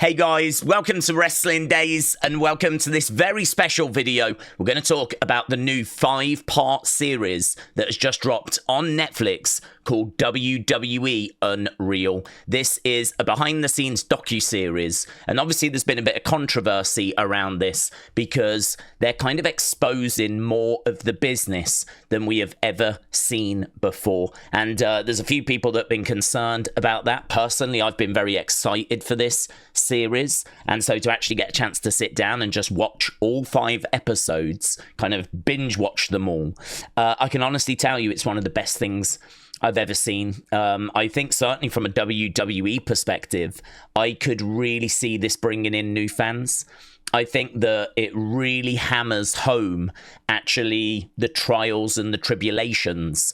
Hey guys, welcome to Wrestling Daze and welcome to this very special video. We're going to talk about the new 5-part series that has just dropped on Netflix called WWE Unreal. This is a behind-the-scenes docuseries, and obviously there's been a bit of controversy around this because they're kind of exposing more of the business than we have ever seen before. And there's a few people that have been concerned about that. Personally, I've been very excited for this series, and so to actually get a chance to sit down and just watch all 5 episodes, kind of binge watch them all, I can honestly tell you it's one of the best things I've ever seen. I think certainly from a WWE perspective, I could really see this bringing in new fans. I think that it really hammers home actually the trials and the tribulations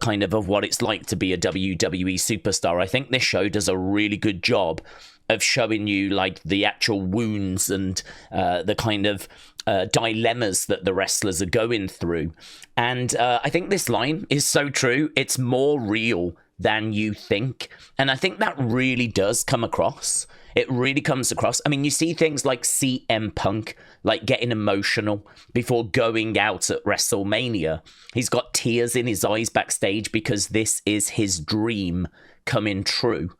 kind of what it's like to be a WWE superstar. I think this show does a really good job of showing you like the actual wounds and the kind of dilemmas that the wrestlers are going through. And I think this line is so true. It's more real than you think. And I think that really does come across. It really comes across. I mean, you see things like CM Punk, like getting emotional before going out at WrestleMania. He's got tears in his eyes backstage because this is his dream coming true.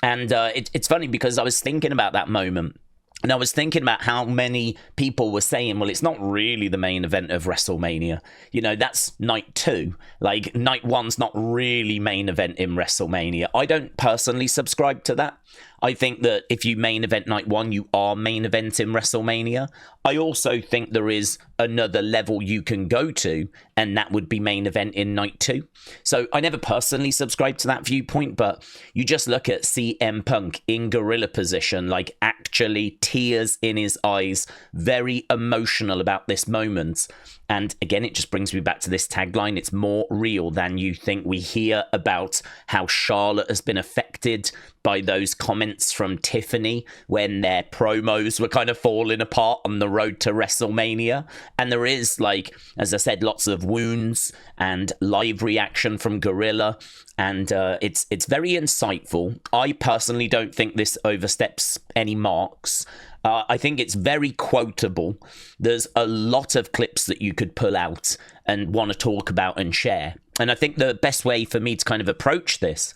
And it's funny because I was thinking about that moment. And I was thinking about how many people were saying, well, it's not really the main event of WrestleMania. You know, that's night 2. Like, night 1's not really main event in WrestleMania. I don't personally subscribe to that. I think that if you main event night 1, you are main event in WrestleMania. I also think there is another level you can go to, and that would be main event in night 2. So I never personally subscribe to that viewpoint, but you just look at CM Punk in gorilla position, like actually tears in his eyes, very emotional about this moment. And again, it just brings me back to this tagline. It's more real than you think. We hear about how Charlotte has been affected by those comments from Tiffany when their promos were kind of falling apart on the road to WrestleMania. And there is, like, as I said, lots of wounds and live reaction from Gorilla. And it's very insightful. I personally don't think this oversteps any marks. I think it's very quotable. There's a lot of clips that you could pull out and want to talk about and share. And I think the best way for me to kind of approach this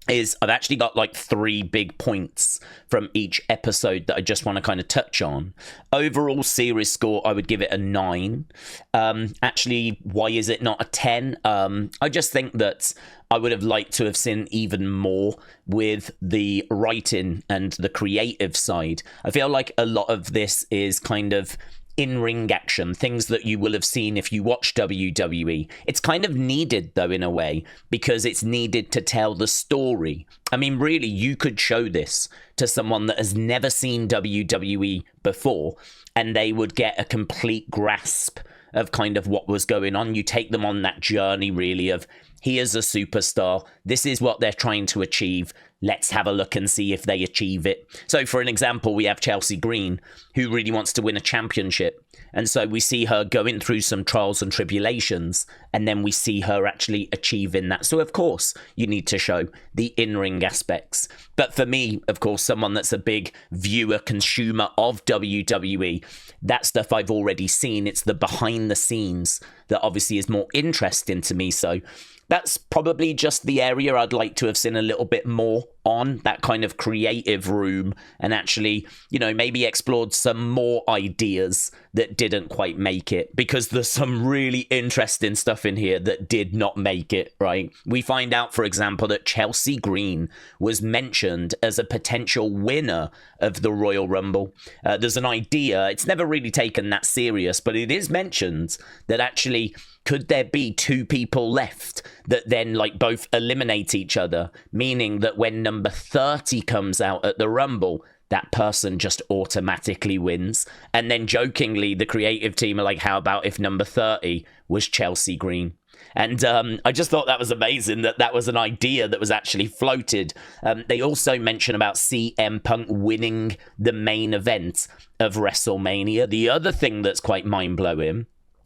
is I've actually got like 3 big points from each episode that I just want to kind of touch on. Overall series score, I would give it a 9. Actually, why is it not a 10? I just think that I would have liked to have seen even more with the writing and the creative side. I feel like a lot of this is kind of in-ring action, things that you will have seen if you watch WWE. It's kind of needed, though, in a way, because it's needed to tell the story. I mean, really, you could show this to someone that has never seen WWE before, and they would get a complete grasp of kind of what was going on. You take them on that journey, really, of here's a superstar. This is what they're trying to achieve. Let's have a look and see if they achieve it. So for an example, we have Chelsea Green, who really wants to win a championship. And so we see her going through some trials and tribulations, and then we see her actually achieving that. So of course, you need to show the in-ring aspects. But for me, of course, someone that's a big viewer, consumer of WWE, that stuff I've already seen. It's the behind the scenes that obviously is more interesting to me. So that's probably just the area I'd like to have seen a little bit more on, that kind of creative room, and actually, you know, maybe explored some more ideas that didn't quite make it, because there's some really interesting stuff in here that did not make it, right? We find out, for example, that Chelsea Green was mentioned as a potential winner of the Royal Rumble. There's an idea, it's never really taken that serious, but it is mentioned that actually, could there be 2 people left that then like both eliminate each other, meaning that when number 30 comes out at the Rumble, that person just automatically wins? And then jokingly, the creative team are like, how about if number 30 was Chelsea Green? And I just thought that was amazing that that was an idea that was actually floated. They also mention about CM Punk winning the main event of WrestleMania. The other thing that's quite mind-blowing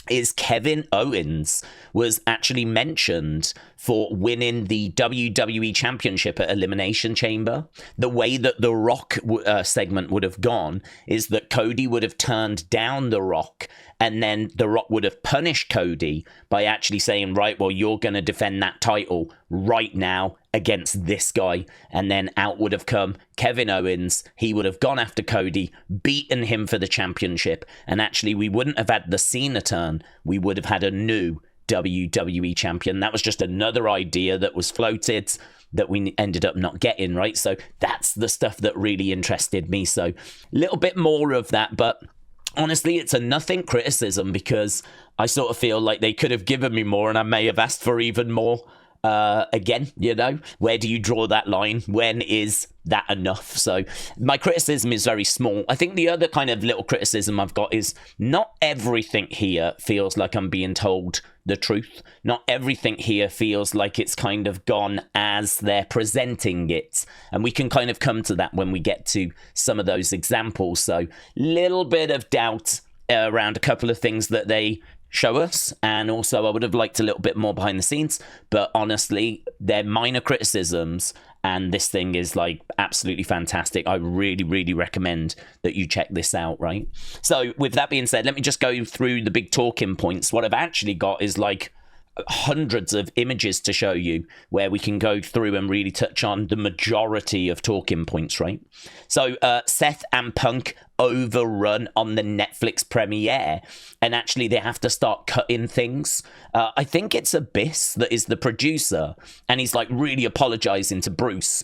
is Kevin Owens was actually mentioned for winning the WWE Championship at Elimination Chamber. The way that the Rock segment would have gone is that Cody would have turned down the Rock, and then the Rock would have punished Cody by actually saying, right, well, you're going to defend that title right now against this guy. And then out would have come Kevin Owens. He would have gone after Cody, beaten him for the championship. And actually, we wouldn't have had the Cena turn. We would have had a new WWE champion. That was just another idea that was floated that we ended up not getting, right? So that's the stuff that really interested me. So a little bit more of that, but honestly, it's a nothing criticism because I sort of feel like they could have given me more and I may have asked for even more. Again, you know, where do you draw that line? When is that enough? So my criticism is very small. I think the other kind of little criticism I've got is not everything here feels like I'm being told the truth. Not everything here feels like it's kind of gone as they're presenting it. And we can kind of come to that when we get to some of those examples. So little bit of doubt around a couple of things that they show us, and also I would have liked a little bit more behind the scenes, but honestly they're minor criticisms and this thing is like absolutely fantastic. I really recommend that you check this out, right? So with that being said, let me just go through the big talking points. What I've actually got is like hundreds of images to show you where we can go through and really touch on the majority of talking points, right? So Seth and Punk overrun on the Netflix premiere, and actually they have to start cutting things. I think it's Abyss that is the producer, and he's like really apologizing to Bruce.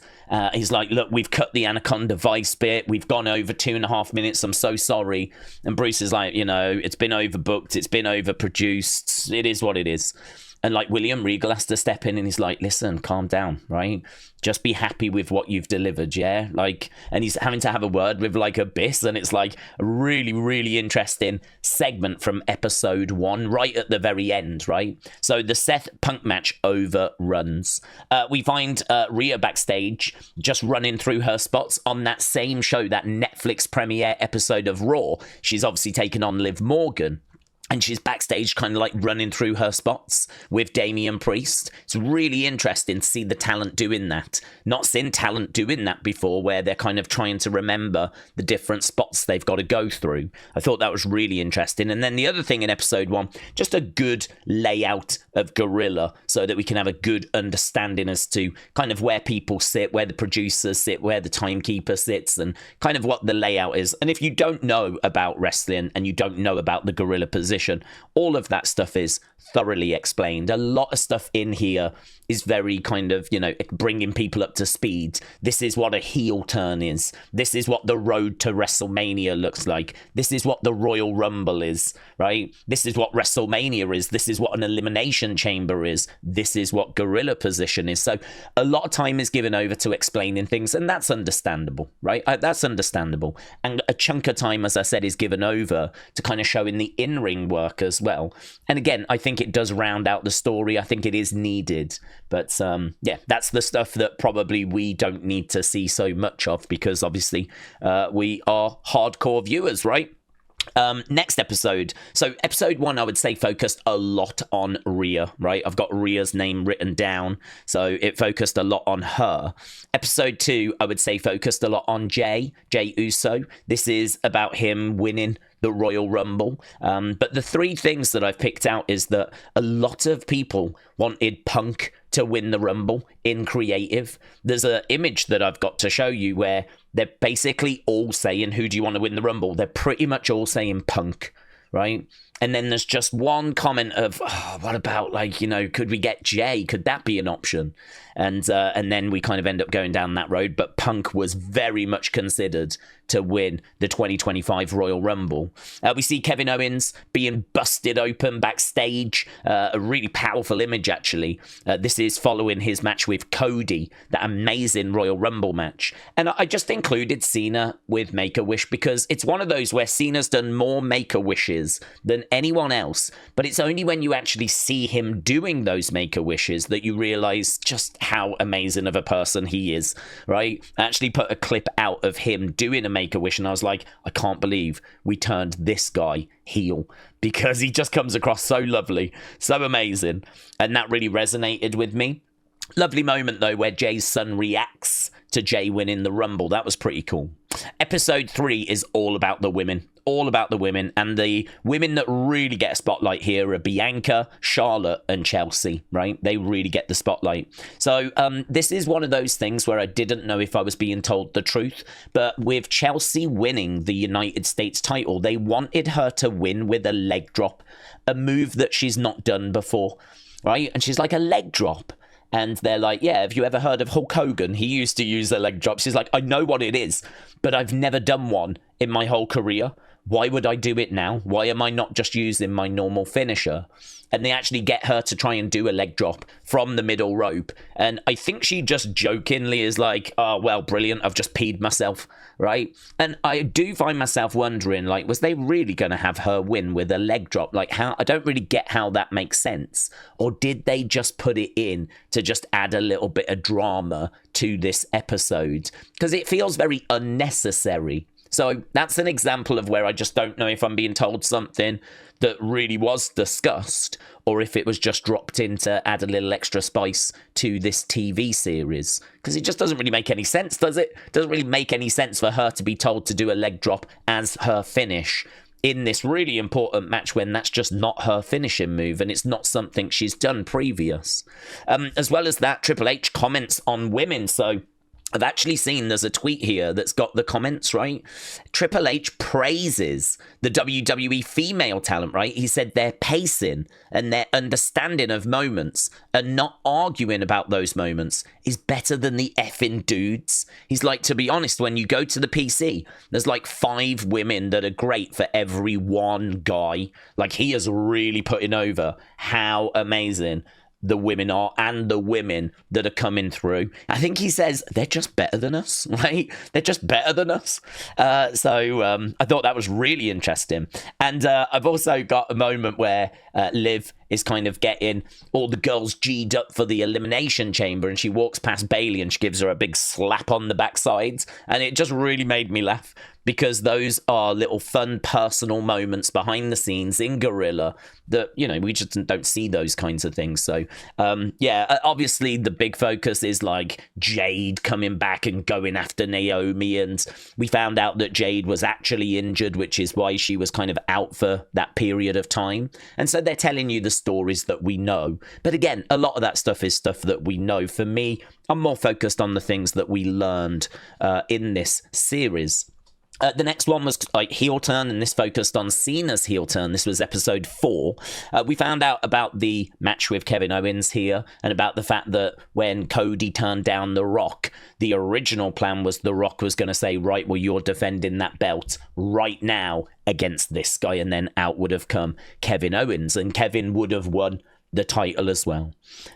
He's like, look, we've cut the Anaconda Vice bit, we've gone over 2.5 minutes, I'm so sorry. And Bruce is like, you know, it's been overbooked, it's been overproduced, it is what it is. And like William Regal has to step in and he's like, listen, calm down, right? Just be happy with what you've delivered, yeah? Like, and he's having to have a word with like Abyss, and it's like a really interesting segment from episode 1 right at the very end, right? So the Seth Punk match overruns. We find Rhea backstage just running through her spots on that same show, that Netflix premiere episode of Raw. She's obviously taken on Liv Morgan. And she's backstage kind of like running through her spots with Damian Priest. It's really interesting to see the talent doing that. Not seen talent doing that before, where they're kind of trying to remember the different spots they've got to go through. I thought that was really interesting. And then the other thing in episode 1, just a good layout of Gorilla so that we can have a good understanding as to kind of where people sit, where the producers sit, where the timekeeper sits, and kind of what the layout is. And if you don't know about wrestling and you don't know about the Gorilla position, all of that stuff is thoroughly explained. A lot of stuff in here is very kind of, you know, bringing people up to speed. This is what a heel turn is. This is what the road to WrestleMania looks like. This is what the Royal Rumble is, right? This is what WrestleMania is. This is what an Elimination Chamber is. This is what Gorilla Position is. So a lot of time is given over to explaining things, and that's understandable, right? That's understandable. And a chunk of time, as I said, is given over to kind of showing the in-ring work as well. And again, I think it does round out the story. I think it is needed. But yeah, that's the stuff that probably we don't need to see so much of, because obviously we are hardcore viewers, right? Next episode. So episode 1, I would say, focused a lot on Rhea, right? I've got Rhea's name written down, so it focused a lot on her. Episode 2, I would say, focused a lot on Jay Uso. This is about him winning the Royal Rumble. But the 3 things that I've picked out is that a lot of people wanted Punk to win the Rumble in creative. There's an image that I've got to show you where they're basically all saying, who do you want to win the Rumble? They're pretty much all saying Punk, right? And then there's just one comment of, oh, what about, like, you know, could we get Jay? Could that be an option? And then we kind of end up going down that road. But Punk was very much considered to win the 2025 Royal Rumble. We see Kevin Owens being busted open backstage. A really powerful image, actually. This is following his match with Cody, that amazing Royal Rumble match. And I just included Cena with Make-A-Wish because it's one of those where Cena's done more Make-A-Wishes wishes than anyone else. But it's only when you actually see him doing those Make-A-Wishes that you realize just how amazing of a person he is, right? I actually put a clip out of him doing a Make-A-Wish, and I was like, I can't believe we turned this guy heel, because he just comes across so lovely, so amazing, and that really resonated with me. Lovely moment, though, where Jay's son reacts to Jay winning the Rumble. That was pretty cool. Episode 3 is all about the women. All about the women. And the women that really get a spotlight here are Bianca, Charlotte, and Chelsea, right? They really get the spotlight. So this is one of those things where I didn't know if I was being told the truth. But with Chelsea winning the United States title, they wanted her to win with a leg drop. A move that she's not done before, right? And she's like, a leg drop. And they're like, yeah, have you ever heard of Hulk Hogan? He used to use a leg drop. She's like, I know what it is, but I've never done one in my whole career. Why would I do it now? Why am I not just using my normal finisher? And they actually get her to try and do a leg drop from the middle rope. And I think she just jokingly is like, oh, well, brilliant. I've just peed myself, right? And I do find myself wondering, like, was they really going to have her win with a leg drop? Like, how? I don't really get how that makes sense. Or did they just put it in to just add a little bit of drama to this episode? Because it feels very unnecessary. So that's an example of where I just don't know if I'm being told something that really was discussed, or if it was just dropped in to add a little extra spice to this TV series. Because it just doesn't really make any sense, does it? It doesn't really make any sense for her to be told to do a leg drop as her finish in this really important match when that's just not her finishing move, and it's not something she's done previous. As well as that, Triple H comments on women, so I've actually seen there's a tweet here that's got the comments, right? Triple H praises the WWE female talent, right? He said their pacing and their understanding of moments and not arguing about those moments is better than the effing dudes. He's like, to be honest, when you go to the PC, there's like 5 women that are great for every one guy. Like, he is really putting over how amazing the women are, and the women that are coming through. I think he says they're just better than us, right? They're just better than us. So I thought that was really interesting. And I've also got a moment where Liv is kind of getting all the girls G'd up for the Elimination Chamber, and she walks past Bayley and she gives her a big slap on the backside, and it just really made me laugh, because those are little fun personal moments behind the scenes in Gorilla that, you know, we just don't see those kinds of things. So yeah, obviously the big focus is like Jade coming back and going after Naomi, and we found out that Jade was actually injured, which is why she was kind of out for that period of time. And so they're telling you the stories that we know. But again, a lot of that stuff is stuff that we know. For me, I'm more focused on the things that we learned in this series. The next one was like heel turn, and this focused on Cena's heel turn. This was episode 4. We found out about the match with Kevin Owens here, and about the fact that when Cody turned down The Rock, the original plan was The Rock was going to say, right, well, you're defending that belt right now against this guy, and then out would have come Kevin Owens, and Kevin would have won the title as well.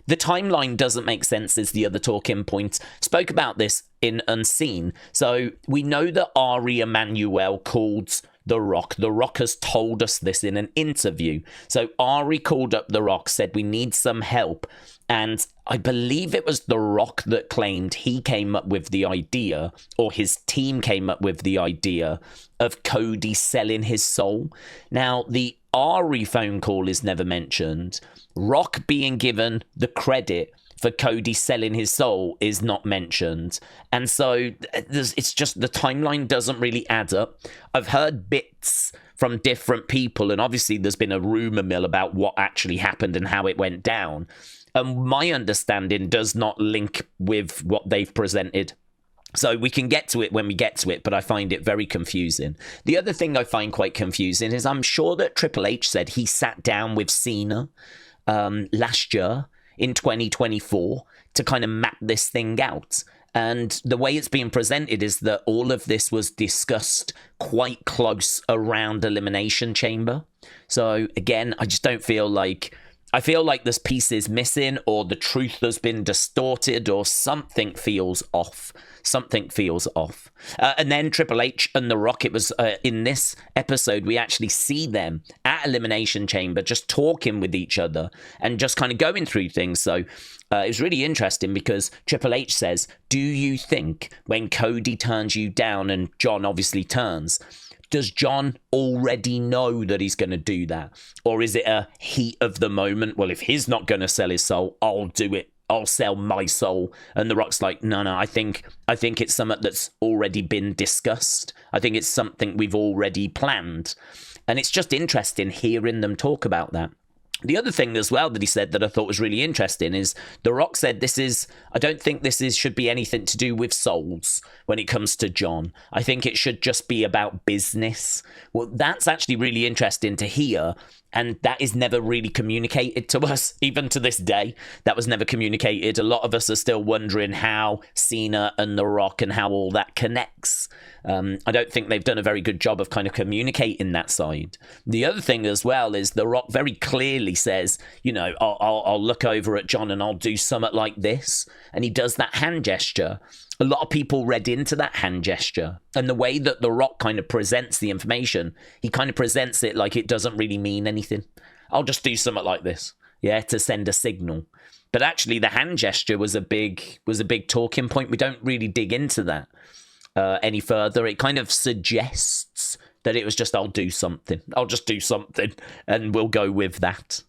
The timeline doesn't make sense is the other talking point. Spoke about this in Unseen. So we know that Ari Emanuel called The Rock. The Rock has told us this in an interview. So Ari called up The Rock, said we need some help. And I believe it was The Rock that claimed he came up with the idea, or his team came up with the idea, of Cody selling his soul. Now, the Ari phone call is never mentioned. Rock being given the credit for Cody selling his soul is not mentioned. And so it's just the timeline doesn't really add up. I've heard bits from different people, and obviously there's been a rumor mill about what actually happened and how it went down. And my understanding does not link with what they've presented. So we can get to it when we get to it, but I find it very confusing. The other thing I find quite confusing is I'm sure that Triple H said he sat down with Cena last year in 2024 to kind of map this thing out. And the way it's being presented is that all of this was discussed quite close around Elimination Chamber. So again, I just don't feel like I feel like there's pieces missing, or the truth has been distorted, or something feels off. Something feels off. And then Triple H and The Rock, it was in this episode, we actually see them at Elimination Chamber just talking with each other and just kind of going through things. So it was really interesting because Triple H says, do you think when Cody turns you down and John obviously turns, does John already know that he's going to do that? Or is it a heat of the moment? Well, if he's not going to sell his soul, I'll do it. I'll sell my soul. And The Rock's like, no, I think it's something that's already been discussed. I think it's something we've already planned. And it's just interesting hearing them talk about that. The other thing as well that he said that I thought was really interesting is The Rock said I don't think this should be anything to do with souls when it comes to John. I think it should just be about business. Well, that's actually really interesting to hear. And that is never really communicated to us, even to this day. That was never communicated. A lot of us are still wondering how Cena and The Rock and how all that connects. I don't think they've done a very good job of kind of communicating that side. The other thing as well is The Rock very clearly says, you know, I'll look over at John and I'll do something like this. And he does that hand gesture. A lot of people read into that hand gesture, and the way that The Rock kind of presents the information, he kind of presents it like it doesn't really mean anything. I'll just do something like this, yeah, to send a signal. But actually, the hand gesture was a big talking point. We don't really dig into that any further. It kind of suggests that it was just, I'll just do something, and we'll go with that.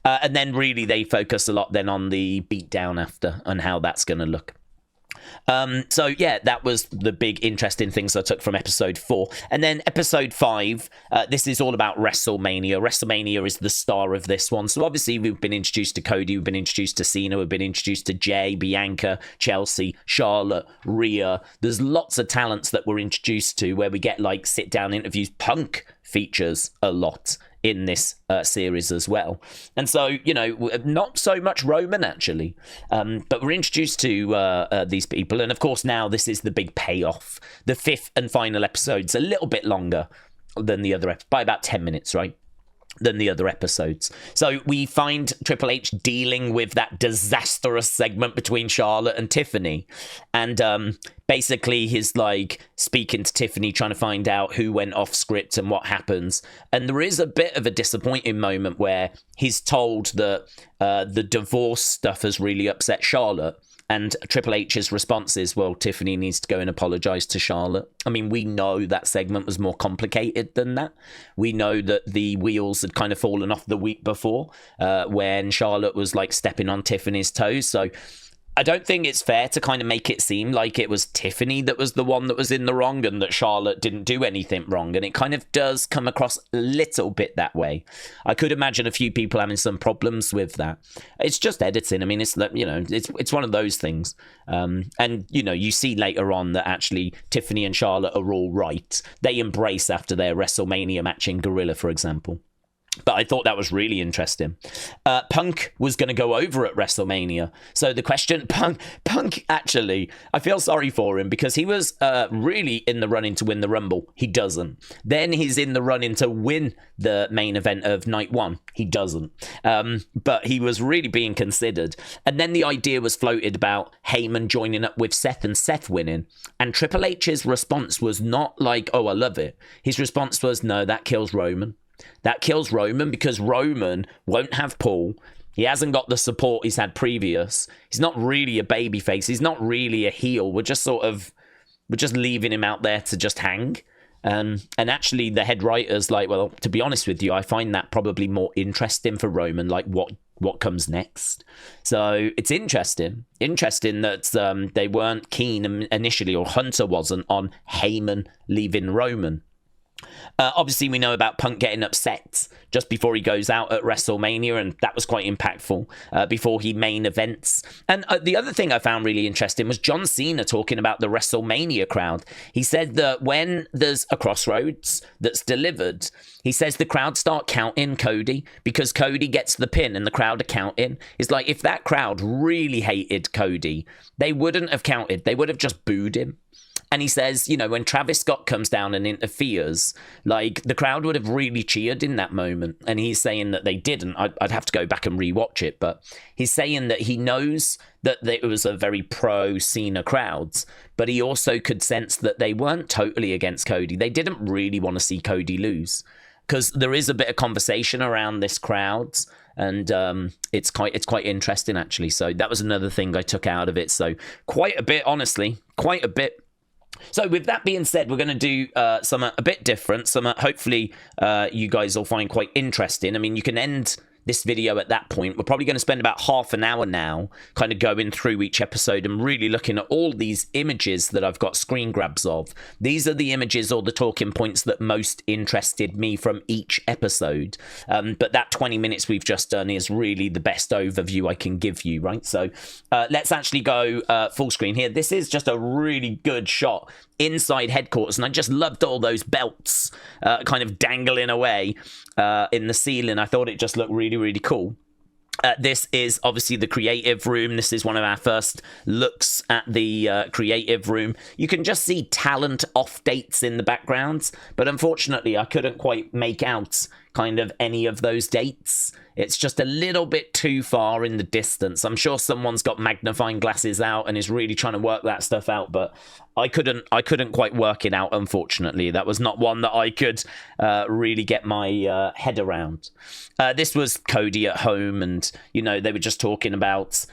And then really they focus a lot then on the beatdown after and how that's going to look. So yeah, that was the big interesting things I took from episode 4. And then episode 5, this is all about WrestleMania. WrestleMania is the star of this one. So obviously we've been introduced to Cody, we've been introduced to Cena, we've been introduced to Jay, Bianca, Chelsea, Charlotte, Rhea. There's lots of talents that we're introduced to where we get like sit down interviews. Punk features a lot in this series as well. And so, you know, not so much Roman, actually. But we're introduced to these people. And, of course, now this is the big payoff. The 5th and final episode's a little bit longer than the other, by about 10 minutes, right? Than the other episodes. So we find Triple H dealing with that disastrous segment between Charlotte and Tiffany. And basically he's like speaking to Tiffany, trying to find out who went off script and what happens. And there is a bit of a disappointing moment where he's told that the divorce stuff has really upset Charlotte. And Triple H's response is, well, Tiffany needs to go and apologise to Charlotte. I mean, we know that segment was more complicated than that. We know that the wheels had kind of fallen off the week before when Charlotte was like stepping on Tiffany's toes. So I don't think it's fair to kind of make it seem like it was Tiffany that was the one that was in the wrong and that Charlotte didn't do anything wrong. And it kind of does come across a little bit that way. I could imagine a few people having some problems with that. It's just editing. I mean, it's, you know, it's one of those things. And, you know, you see later on that actually Tiffany and Charlotte are all right. They embrace after their WrestleMania match in Gorilla, for example. But I thought that was really interesting. Punk was going to go over at WrestleMania. So the question, Punk actually, I feel sorry for him because he was really in the running to win the Rumble. He doesn't. Then he's in the running to win the main event of night 1. He doesn't. But he was really being considered. And then the idea was floated about Heyman joining up with Seth and Seth winning. And Triple H's response was not like, oh, I love it. His response was, no, that kills Roman. That kills Roman because Roman won't have Paul. He hasn't got the support he's had previous. He's not really a babyface. He's not really a heel. We're just leaving him out there to just hang. And actually the head writer's like, well, to be honest with you, I find that probably more interesting for Roman, like what comes next. So it's interesting that they weren't keen initially, or Hunter wasn't, on Heyman leaving Roman. Obviously, we know about Punk getting upset just before he goes out at WrestleMania, and that was quite impactful before he main events. And the other thing I found really interesting was John Cena talking about the WrestleMania crowd. He said that when there's a crossroads that's delivered, he says the crowd start counting Cody because Cody gets the pin and the crowd are counting. It's like if that crowd really hated Cody, they wouldn't have counted. They would have just booed him. And he says, you know, when Travis Scott comes down and interferes, like, the crowd would have really cheered in that moment. And he's saying that they didn't. I'd have to go back and rewatch it. But he's saying that he knows that it was a very pro-Cena crowds, but he also could sense that they weren't totally against Cody. They didn't really want to see Cody lose, because there is a bit of conversation around this crowd. And it's quite interesting, actually. So that was another thing I took out of it. So quite a bit, honestly, quite a bit. So with that being said, we're going to do something a bit different, something hopefully you guys will find quite interesting. I mean, you can end this video at that point. We're probably going to spend about half an hour now kind of going through each episode and really looking at all these images that I've got screen grabs of. These are the images or the talking points that most interested me from each episode. But that 20 minutes we've just done is really the best overview I can give you, right? So let's actually go full screen here. This is just a really good shot inside headquarters, and I just loved all those belts kind of dangling away in the ceiling. I thought it just looked really, really cool. This is obviously the creative room. This is one of our first looks at the creative room. You can just see talent off dates in the background, but unfortunately I couldn't quite make out kind of any of those dates. It's just a little bit too far in the distance. I'm sure someone's got magnifying glasses out and is really trying to work that stuff out, but I couldn't quite work it out, unfortunately. That was not one that I could really get my head around. This was Cody at home, and, you know, they were just talking about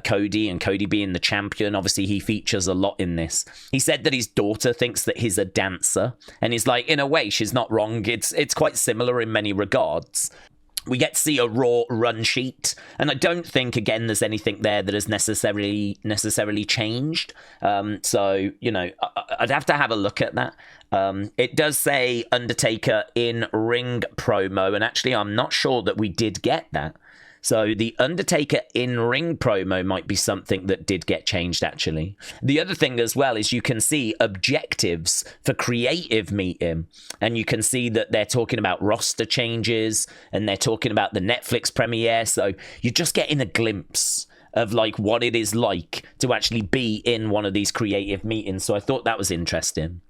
Cody and Cody being the champion. Obviously, he features a lot in this. He said that his daughter thinks that he's a dancer, and he's like, in a way, she's not wrong. It's quite similar in many regards. We get to see a Raw run sheet, and I don't think, again, there's anything there that has necessarily changed. So, you know, I'd have to have a look at that. It does say Undertaker in ring promo, and actually I'm not sure that we did get that. So the Undertaker in-ring promo might be something that did get changed, actually. The other thing as well is you can see objectives for creative meeting, and you can see that they're talking about roster changes, and they're talking about the Netflix premiere, so you're just getting a glimpse of like what it is like to actually be in one of these creative meetings, so I thought that was interesting.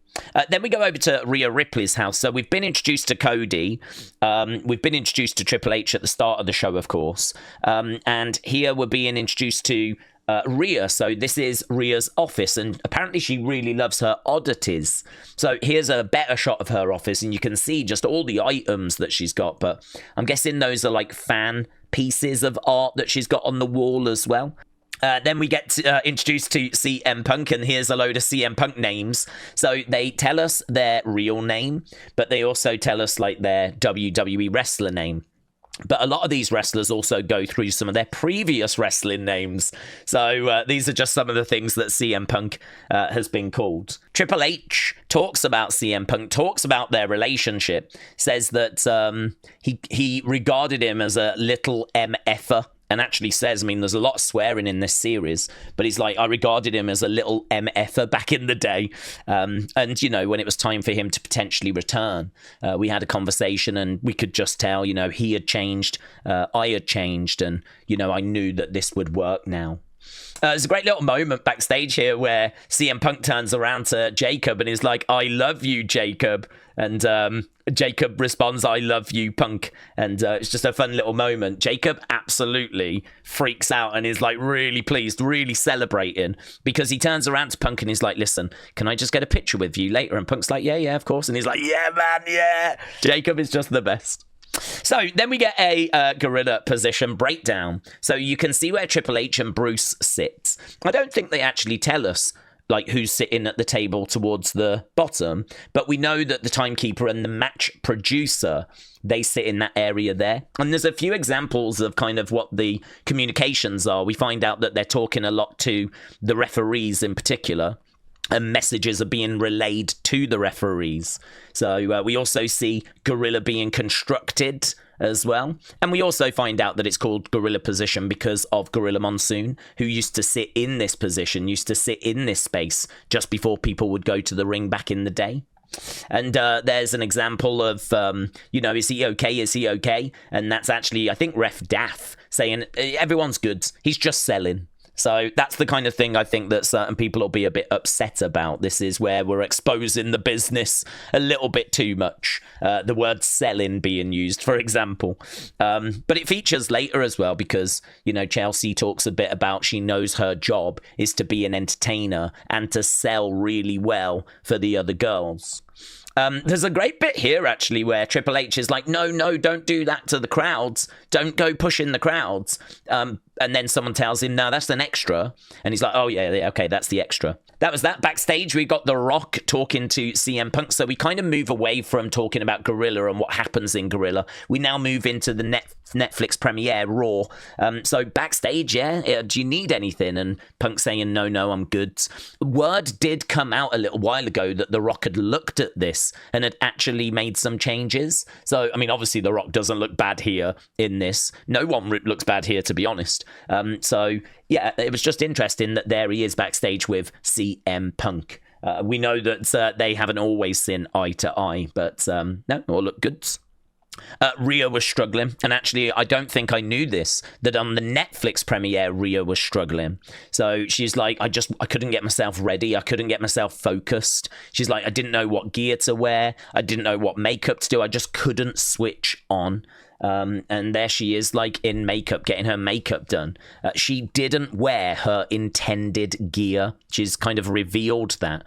Then we go over to Rhea Ripley's house. So we've been introduced to Cody. We've been introduced to Triple H at the start of the show, of course. And here we're being introduced to Rhea. So this is Rhea's office, and apparently she really loves her oddities. So here's a better shot of her office, and you can see just all the items that she's got. But I'm guessing those are like fan pieces of art that she's got on the wall as well. Then we get introduced to CM Punk, and here's a load of CM Punk names. So they tell us their real name, but they also tell us like their WWE wrestler name. But a lot of these wrestlers also go through some of their previous wrestling names. So these are just some of the things that CM Punk has been called. Triple H talks about CM Punk, talks about their relationship, says that he regarded him as a little MFer. And actually says, I mean, there's a lot of swearing in this series, but he's like, I regarded him as a little MFer back in the day. And, you know, when it was time for him to potentially return, we had a conversation, and we could just tell, you know, he had changed, I had changed, and, you know, I knew that this would work now. There's a great little moment backstage here where CM Punk turns around to Jacob and is like, I love you, Jacob. And Jacob responds, I love you, Punk. And it's just a fun little moment. Jacob absolutely freaks out and is like really pleased, really celebrating, because he turns around to Punk and he's like, listen, can I just get a picture with you later? And Punk's like, yeah, of course. And he's like, yeah, man, yeah. Jacob is just the best. So then we get a gorilla position breakdown. So you can see where Triple H and Bruce sit. I don't think they actually tell us like who's sitting at the table towards the bottom, but we know that the timekeeper and the match producer, they sit in that area there. And there's a few examples of kind of what the communications are. We find out that they're talking a lot to the referees in particular, and messages are being relayed to the referees. So we also see Gorilla being constructed as well. And we also find out that it's called Gorilla Position because of Gorilla Monsoon, who used to sit in this position, used to sit in this space just before people would go to the ring back in the day. And there's an example of, you know, is he okay? Is he okay? And that's actually, I think, Ref Daff saying, everyone's good. He's just selling. So that's the kind of thing I think that certain people will be a bit upset about. This is where we're exposing the business a little bit too much. The word selling being used, for example. But it features later as well because, you know, Chelsea talks a bit about she knows her job is to be an entertainer and to sell really well for the other girls. There's a great bit here, actually, where Triple H is like, no, don't do that to the crowds. Don't go pushing the crowds. And then someone tells him, no, that's an extra. And he's like, oh, yeah, okay, that's the extra. That was that. Backstage, we got The Rock talking to CM Punk. So we kind of move away from talking about Gorilla and what happens in Gorilla. We now move into the Netflix premiere, Raw. So backstage, do you need anything? And Punk saying, no, I'm good. Word did come out a little while ago that The Rock had looked at this and had actually made some changes. So, I mean, obviously The Rock doesn't look bad here in this. No one looks bad here, to be honest. So, yeah, it was just interesting that there he is backstage with CM Punk. We know that they haven't always seen eye to eye, but no, all look good. Rhea was struggling, and actually I don't think I knew this, that on the Netflix premiere Rhea was struggling. So she's like, I couldn't get myself ready, I couldn't get myself focused. She's like, I didn't know what gear to wear, I didn't know what makeup to do, I just couldn't switch on. And there she is, like, in makeup, getting her makeup done. She didn't wear her intended gear. She's kind of revealed that.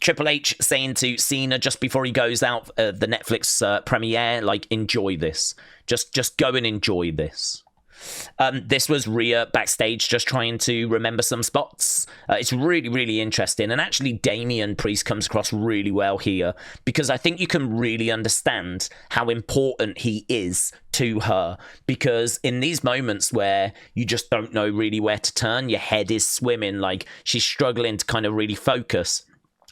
Triple H saying to Cena just before he goes out the Netflix premiere, like, enjoy this. Just go and enjoy this. This was Rhea backstage just trying to remember some spots. It's really, really interesting. And actually, Damian Priest comes across really well here because I think you can really understand how important he is to her. Because in these moments where you just don't know really where to turn, your head is swimming, like she's struggling to kind of really focus.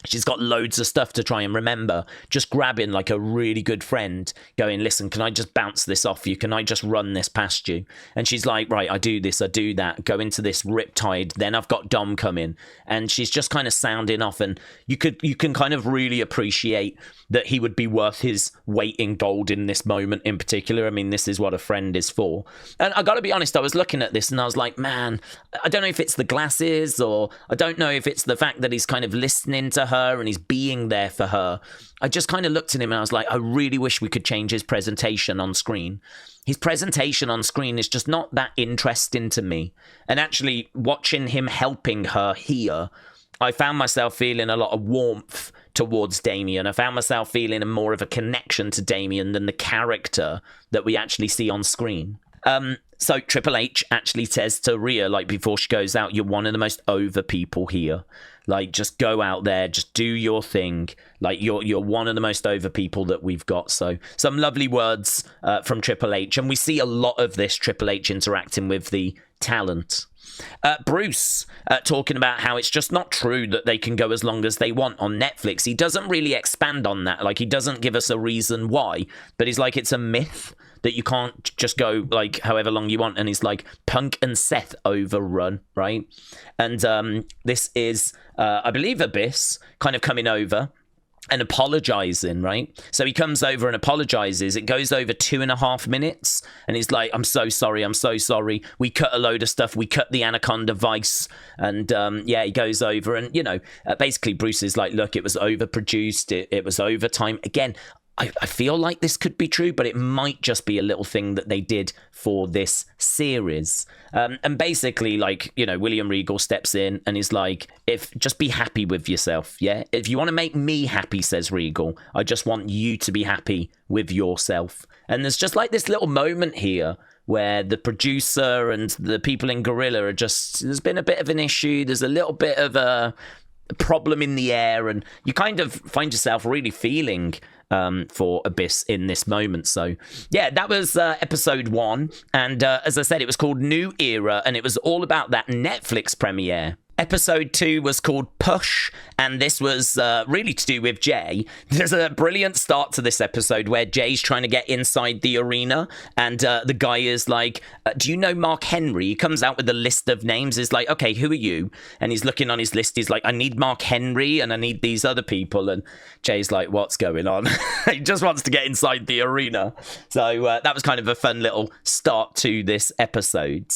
She's got loads of stuff to try and remember. Just grabbing like a really good friend, going, listen, can I just bounce this off you? Can I just run this past you? And she's like, right, I do this, I do that. Go into this riptide. Then I've got Dom coming. And she's just kind of sounding off. And you can kind of really appreciate that he would be worth his weight in gold in this moment in particular. I mean, this is what a friend is for. And I got to be honest, I was looking at this and I was like, man, I don't know if it's the glasses or I don't know if it's the fact that he's kind of listening to her and he's being there for her. I just kind of looked at him and I was like, I really wish we could change his presentation on screen. His presentation on screen is just not that interesting to me. And actually watching him helping her here, I found myself feeling a lot of warmth towards Damian. I found myself feeling more of a connection to Damian than the character that we actually see on screen. So Triple H actually says to Rhea, like, before she goes out, you're one of the most over people here. Like, just go out there, just do your thing. Like, you're one of the most over people that we've got. So some lovely words from Triple H. And we see a lot of this Triple H interacting with the talent. Bruce talking about how it's just not true that they can go as long as they want on Netflix. He doesn't really expand on that. Like, he doesn't give us a reason why. But he's like, it's a myth that you can't just go, like, however long you want. And he's like, Punk and Seth overrun, right? And this is, I believe, Abyss kind of coming over and apologizing, right? So he comes over and apologizes. It goes over 2.5 minutes. And he's like, I'm so sorry. We cut a load of stuff. We cut the Anaconda Vice. And he goes over. And, you know, basically Bruce is like, look, it was overproduced. It was overtime. Again, I feel like this could be true, but it might just be a little thing that they did for this series. And basically, like, you know, William Regal steps in and is like, just be happy with yourself, yeah? If you want to make me happy, says Regal, I just want you to be happy with yourself. And there's just like this little moment here where the producer and the people in Gorilla are just, there's been a bit of an issue. There's a little bit of a problem in the air, and you kind of find yourself really feeling for Abyss in this moment. So yeah, that was episode 1, and as I said, it was called New Era, and it was all about that Netflix premiere. Episode 2 was called Push, and this was really to do with Jay. There's a brilliant start to this episode where Jay's trying to get inside the arena, and the guy is like, do you know Mark Henry? He comes out with a list of names. He's like, okay, who are you? And he's looking on his list. He's like, I need Mark Henry, and I need these other people. And Jay's like, what's going on? He just wants to get inside the arena. So that was kind of a fun little start to this episode.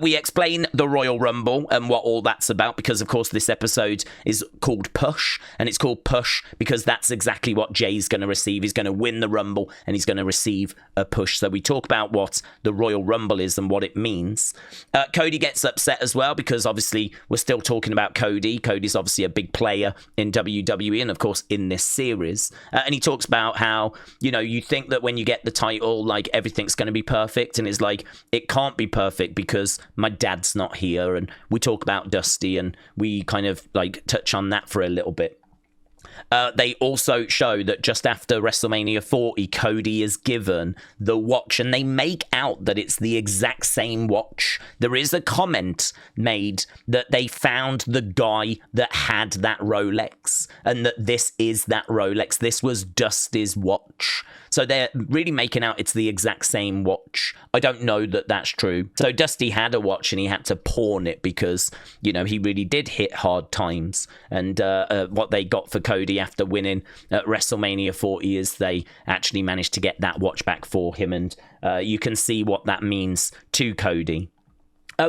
We explain the Royal Rumble and what all that's about, because of course this episode is called Push, and it's called Push because that's exactly what Jay's going to receive. He's going to win the Rumble and he's going to receive a push. So we talk about what the Royal Rumble is and what it means. Cody gets upset as well because obviously we're still talking about Cody. Cody's obviously a big player in WWE and of course in this series, and he talks about how, you know, you think that when you get the title, like everything's going to be perfect, and it's like, it can't be perfect because my dad's not here. And we talk about Dusty, and we kind of like touch on that for a little bit. They also show that just after WrestleMania 40, Cody is given the watch, and they make out that it's the exact same watch. There is a comment made that they found the guy that had that Rolex, and that this is that Rolex. This was Dusty's watch. So they're really making out it's the exact same watch. I don't know that that's true. So Dusty had a watch and he had to pawn it because, you know, he really did hit hard times. And what they got for Cody after winning at WrestleMania 40 is they actually managed to get that watch back for him. And you can see what that means to Cody.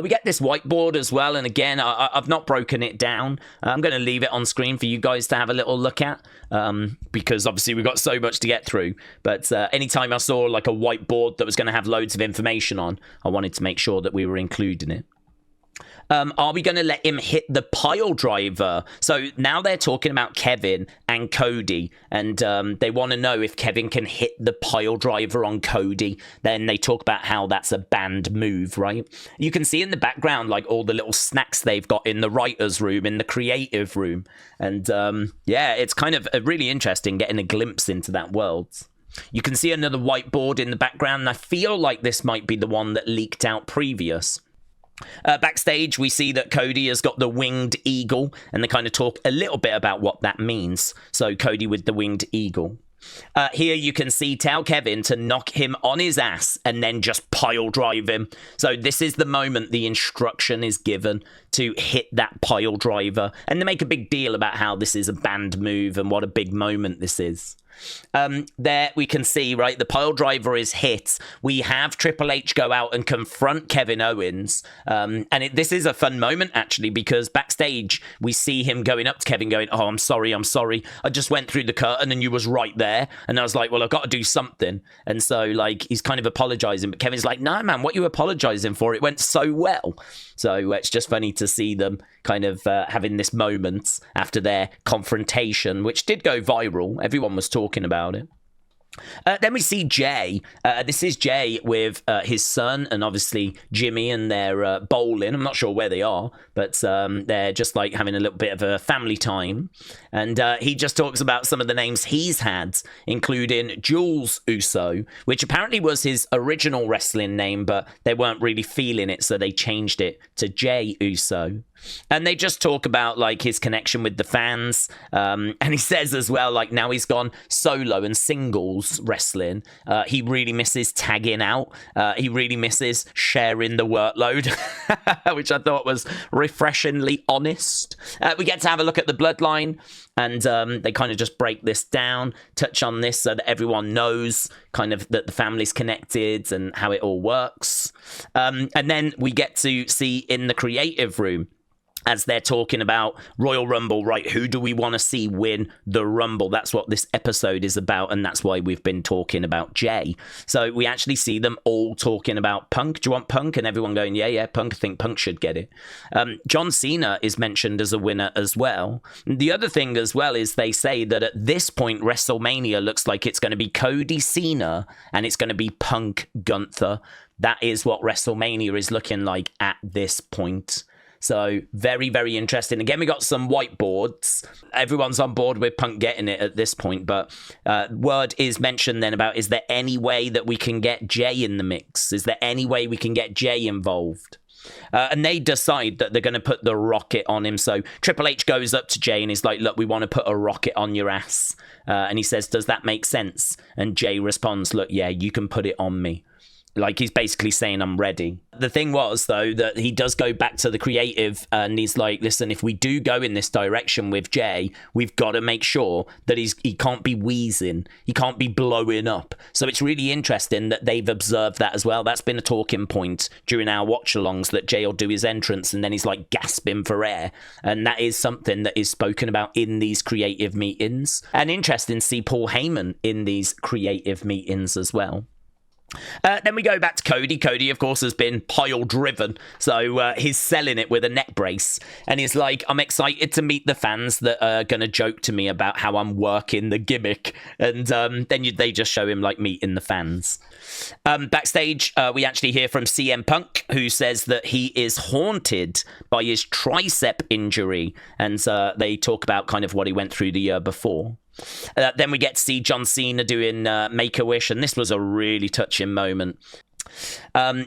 We get this whiteboard as well, and again, I've not broken it down. I'm going to leave it on screen for you guys to have a little look at, because obviously we've got so much to get through. But anytime I saw like a whiteboard that was going to have loads of information on, I wanted to make sure that we were including it. Are we going to let him hit the pile driver? So now they're talking about Kevin and Cody, and they want to know if Kevin can hit the pile driver on Cody. Then they talk about how that's a banned move, right? You can see in the background like all the little snacks they've got in the writer's room, in the creative room. And yeah, it's kind of really interesting getting a glimpse into that world. You can see another whiteboard in the background, and I feel like this might be the one that leaked out previous. Backstage, we see that Cody has got the winged eagle, and they kind of talk a little bit about what that means. So Cody with the winged eagle. Here you can see tell Kevin to knock him on his ass and then just pile drive him. So this is the moment the instruction is given to hit that pile driver. And they make a big deal about how this is a banned move and what a big moment this is. There we can see, right, the pile driver is hit. We have Triple H go out and confront Kevin Owens, and this is a fun moment actually, because backstage we see him going up to Kevin going, oh, I'm sorry, I just went through the curtain and you was right there. And I was like, well, I've got to do something. And so like he's kind of apologizing, but Kevin's like, no man, what are you apologizing for? It went so well. So it's just funny to see them kind of having this moment after their confrontation, which did go viral. Everyone was talking about it. Then we see Jay. This is Jay with his son and obviously Jimmy, and they're bowling. I'm not sure where they are, but they're just like having a little bit of a family time. And he just talks about some of the names he's had, including Jules Uso, which apparently was his original wrestling name, but they weren't really feeling it, so they changed it to Jay Uso. And they just talk about like his connection with the fans, and he says as well, like now he's gone solo and singles wrestling, he really misses tagging out, he really misses sharing the workload, which I thought was refreshingly honest. We get to have a look at the bloodline, and they kind of just break this down, touch on this so that everyone knows kind of that the family's connected and how it all works. And then we get to see in the creative room, as they're talking about Royal Rumble, right? Who do we want to see win the Rumble? That's what this episode is about, and that's why we've been talking about Jay. So we actually see them all talking about Punk. Do you want Punk? And everyone going, yeah, Punk. I think Punk should get it. John Cena is mentioned as a winner as well. The other thing as well is they say that at this point, WrestleMania looks like it's going to be Cody Cena and it's going to be Punk Gunther. That is what WrestleMania is looking like at this point. So very, very interesting. Again, we got some whiteboards. Everyone's on board with Punk getting it at this point. But word is mentioned then about, is there any way that we can get Jay in the mix? Is there any way we can get Jay involved? And they decide that they're going to put the rocket on him. So Triple H goes up to Jay and he's like, look, we want to put a rocket on your ass. And he says, does that make sense? And Jay responds, look, yeah, you can put it on me. Like, he's basically saying, I'm ready. The thing was, though, that he does go back to the creative and he's like, listen, if we do go in this direction with Jay, we've got to make sure that he can't be wheezing. He can't be blowing up. So it's really interesting that they've observed that as well. That's been a talking point during our watch-alongs, that Jay will do his entrance and then he's like gasping for air. And that is something that is spoken about in these creative meetings. And interesting to see Paul Heyman in these creative meetings as well. Then we go back to Cody. Cody, of course, has been pile driven, so he's selling it with a neck brace, and he's like, I'm excited to meet the fans that are going to joke to me about how I'm working the gimmick, and then they just show him like meeting the fans. Backstage, we actually hear from CM Punk, who says that he is haunted by his tricep injury, and they talk about kind of what he went through the year before. Then we get to see John Cena doing Make-A-Wish, and this was a really touching moment.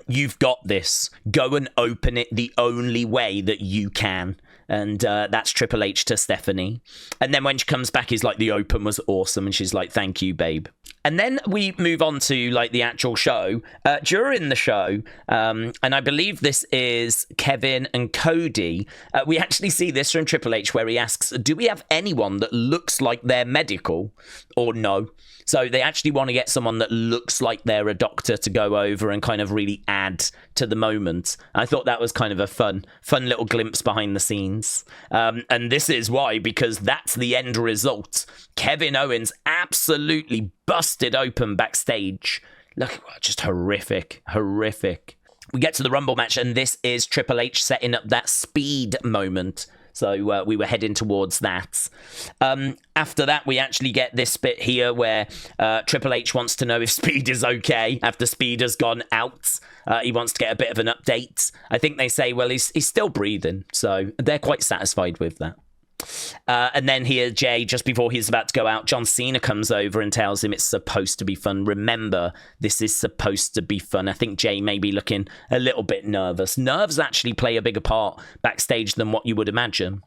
You've got this. Go and open it the only way that you can. And that's Triple H to Stephanie. And then when she comes back, he's like, the open was awesome. And she's like, thank you, babe. And then we move on to like the actual show. During the show, and I believe this is Kevin and Cody, we actually see this from Triple H where he asks, do we have anyone that looks like they're medical or no? So they actually want to get someone that looks like they're a doctor to go over and kind of really add to the moment. I thought that was kind of a fun little glimpse behind the scenes. And this is why, because that's the end result. Kevin Owens absolutely busted open backstage. Look, just horrific. We get to the Rumble match, and this is Triple H setting up that speed moment. So we were heading towards that. After that, we actually get this bit here where Triple H wants to know if Speed is okay after Speed has gone out. He wants to get a bit of an update. I think they say, well, he's still breathing. So they're quite satisfied with that. And then here, Jay, just before he's about to go out, John Cena comes over and tells him it's supposed to be fun. Remember, this is supposed to be fun. I think Jay may be looking a little bit nervous. Nerves actually play a bigger part backstage than what you would imagine.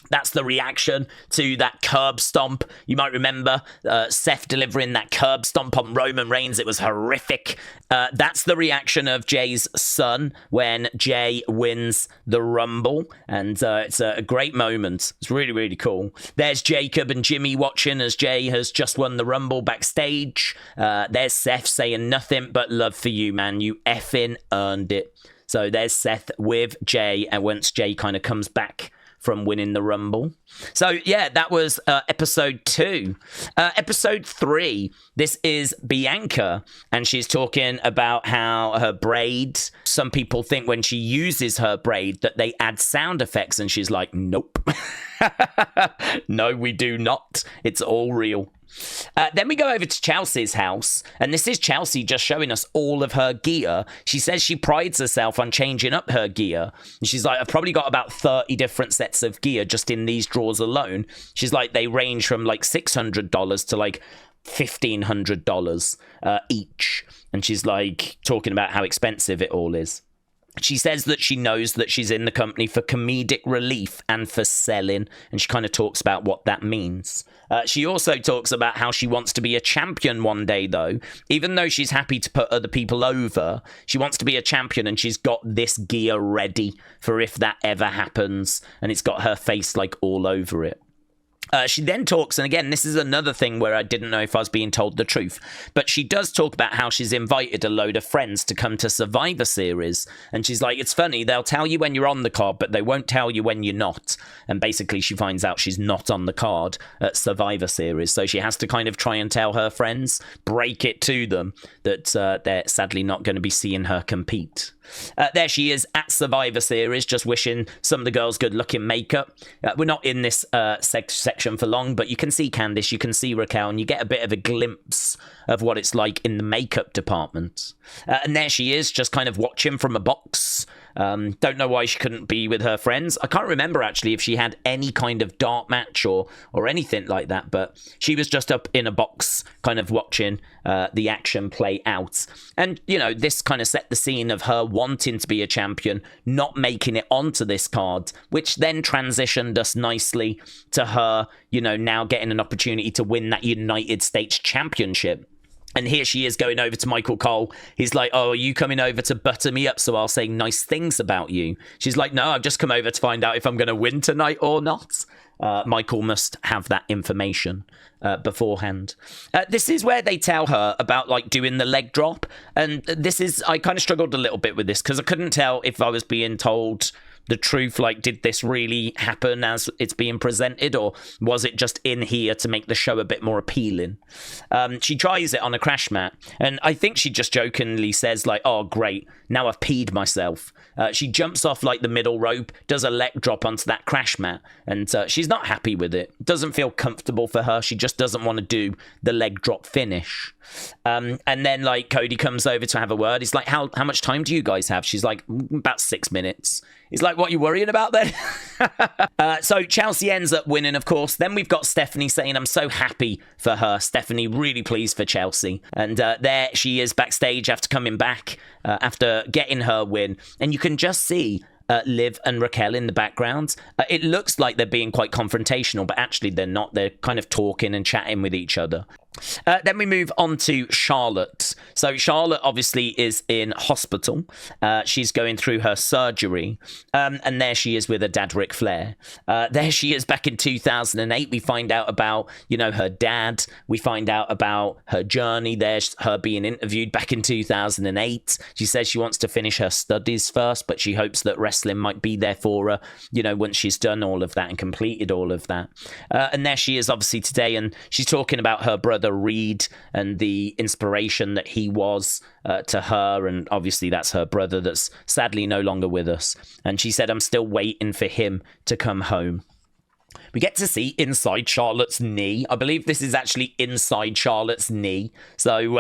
That's the reaction to that curb stomp. You might remember Seth delivering that curb stomp on Roman Reigns. It was horrific. That's the reaction of Jay's son when Jay wins the Rumble. And it's a great moment. It's really, really cool. There's Jacob and Jimmy watching as Jay has just won the Rumble backstage. There's Seth saying nothing but love for you, man. You effing earned it. So there's Seth with Jay. And once Jay kind of comes back from winning the Rumble. So, yeah, that was episode 2. Episode 3, this is Bianca, and she's talking about how her braid, some people think when she uses her braid that they add sound effects, and she's like, nope. No, we do not. It's all real. Then we go over to Chelsea's house, and this is Chelsea just showing us all of her gear. She says she prides herself on changing up her gear. And she's like, I've probably got about 30 different sets of gear just in these drawers alone. She's like, they range from like $600 to like $1,500 each. And she's like talking about how expensive it all is. She says that she knows that she's in the company for comedic relief and for selling, and she kind of talks about what that means. She also talks about how she wants to be a champion one day, though. Even though she's happy to put other people over, she wants to be a champion, and she's got this gear ready for if that ever happens, and it's got her face like all over it. She then talks, and again, this is another thing where I didn't know if I was being told the truth, but she does talk about how she's invited a load of friends to come to Survivor Series, and she's like, it's funny, they'll tell you when you're on the card, but they won't tell you when you're not, and basically she finds out she's not on the card at Survivor Series, so she has to kind of try and tell her friends, break it to them, that they're sadly not going to be seeing her compete. There she is at Survivor Series, just wishing some of the girls good luck in makeup. We're not in this section for long, but you can see Candice, you can see Raquel, and you get a bit of a glimpse of what it's like in the makeup department. And there she is, just kind of watching from a box. Don't know why she couldn't be with her friends. I can't remember actually if she had any kind of dart match or anything like that, but she was just up in a box kind of watching the action play out. And, you know, this kind of set the scene of her wanting to be a champion, not making it onto this card, which then transitioned us nicely to her, you know, now getting an opportunity to win that United States Championship. And here she is going over to Michael Cole. He's like, oh, are you coming over to butter me up so I'll say nice things about you? She's like, no, I've just come over to find out if I'm going to win tonight or not. Michael must have that information beforehand. This is where they tell her about like doing the leg drop. And this is, I kind of struggled a little bit with this because I couldn't tell if I was being told the truth, like did this really happen as it's being presented, or was it just in here to make the show a bit more appealing? She tries it on a crash mat, and I think she just jokingly says like, oh great, now I've peed myself. She jumps off like the middle rope, does a leg drop onto that crash mat, and she's not happy with it. Doesn't feel comfortable for her. She just doesn't want to do the leg drop finish. And then like Cody comes over to have a word. He's like, how much time do you guys have? She's like, about 6 minutes. He's like, what are you worrying about then? So Chelsea ends up winning, of course. Then we've got Stephanie saying, I'm so happy for her. Stephanie really pleased for Chelsea. And there she is backstage after coming back, after getting her win. And you can just see Liv and Raquel in the background. It looks like they're being quite confrontational, but actually they're not. They're kind of talking and chatting with each other. Then we move on to Charlotte. So Charlotte obviously is in hospital. She's going through her surgery. And there she is with her dad, Ric Flair. There she is back in 2008. We find out about, you know, her dad. We find out about her journey. There's her being interviewed back in 2008. She says she wants to finish her studies first, but she hopes that wrestling might be there for her, you know, once she's done all of that and completed all of that. And there she is obviously today, and she's talking about her brother Reed and the inspiration that he was to her, and obviously that's her brother that's sadly no longer with us. And she said, I'm still waiting for him to come home. We get to see inside Charlotte's knee. I believe this is actually inside Charlotte's knee. So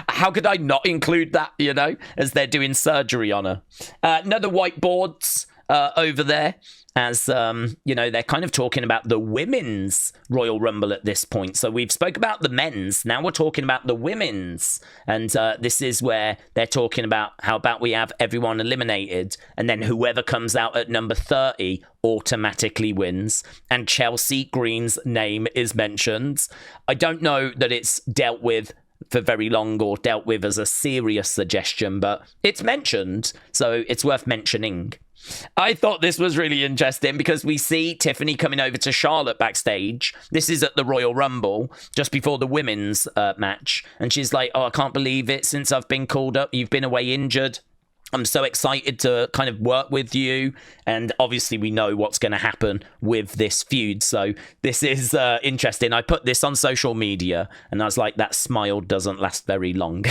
how could I not include that, you know, as they're doing surgery on her? Another whiteboards over there. As, you know, they're kind of talking about the women's Royal Rumble at this point. So we've spoke about the men's. Now we're talking about the women's. And this is where they're talking about how about we have everyone eliminated, and then whoever comes out at number 30 automatically wins. And Chelsea Green's name is mentioned. I don't know that it's dealt with for very long or dealt with as a serious suggestion, but it's mentioned, so it's worth mentioning. I thought this was really interesting because we see Tiffany coming over to Charlotte backstage. This is at the Royal Rumble, just before the women's match. And she's like, oh, I can't believe it. Since I've been called up, you've been away injured. I'm so excited to kind of work with you. And obviously we know what's going to happen with this feud. So this is interesting. I put this on social media and I was like, that smile doesn't last very long.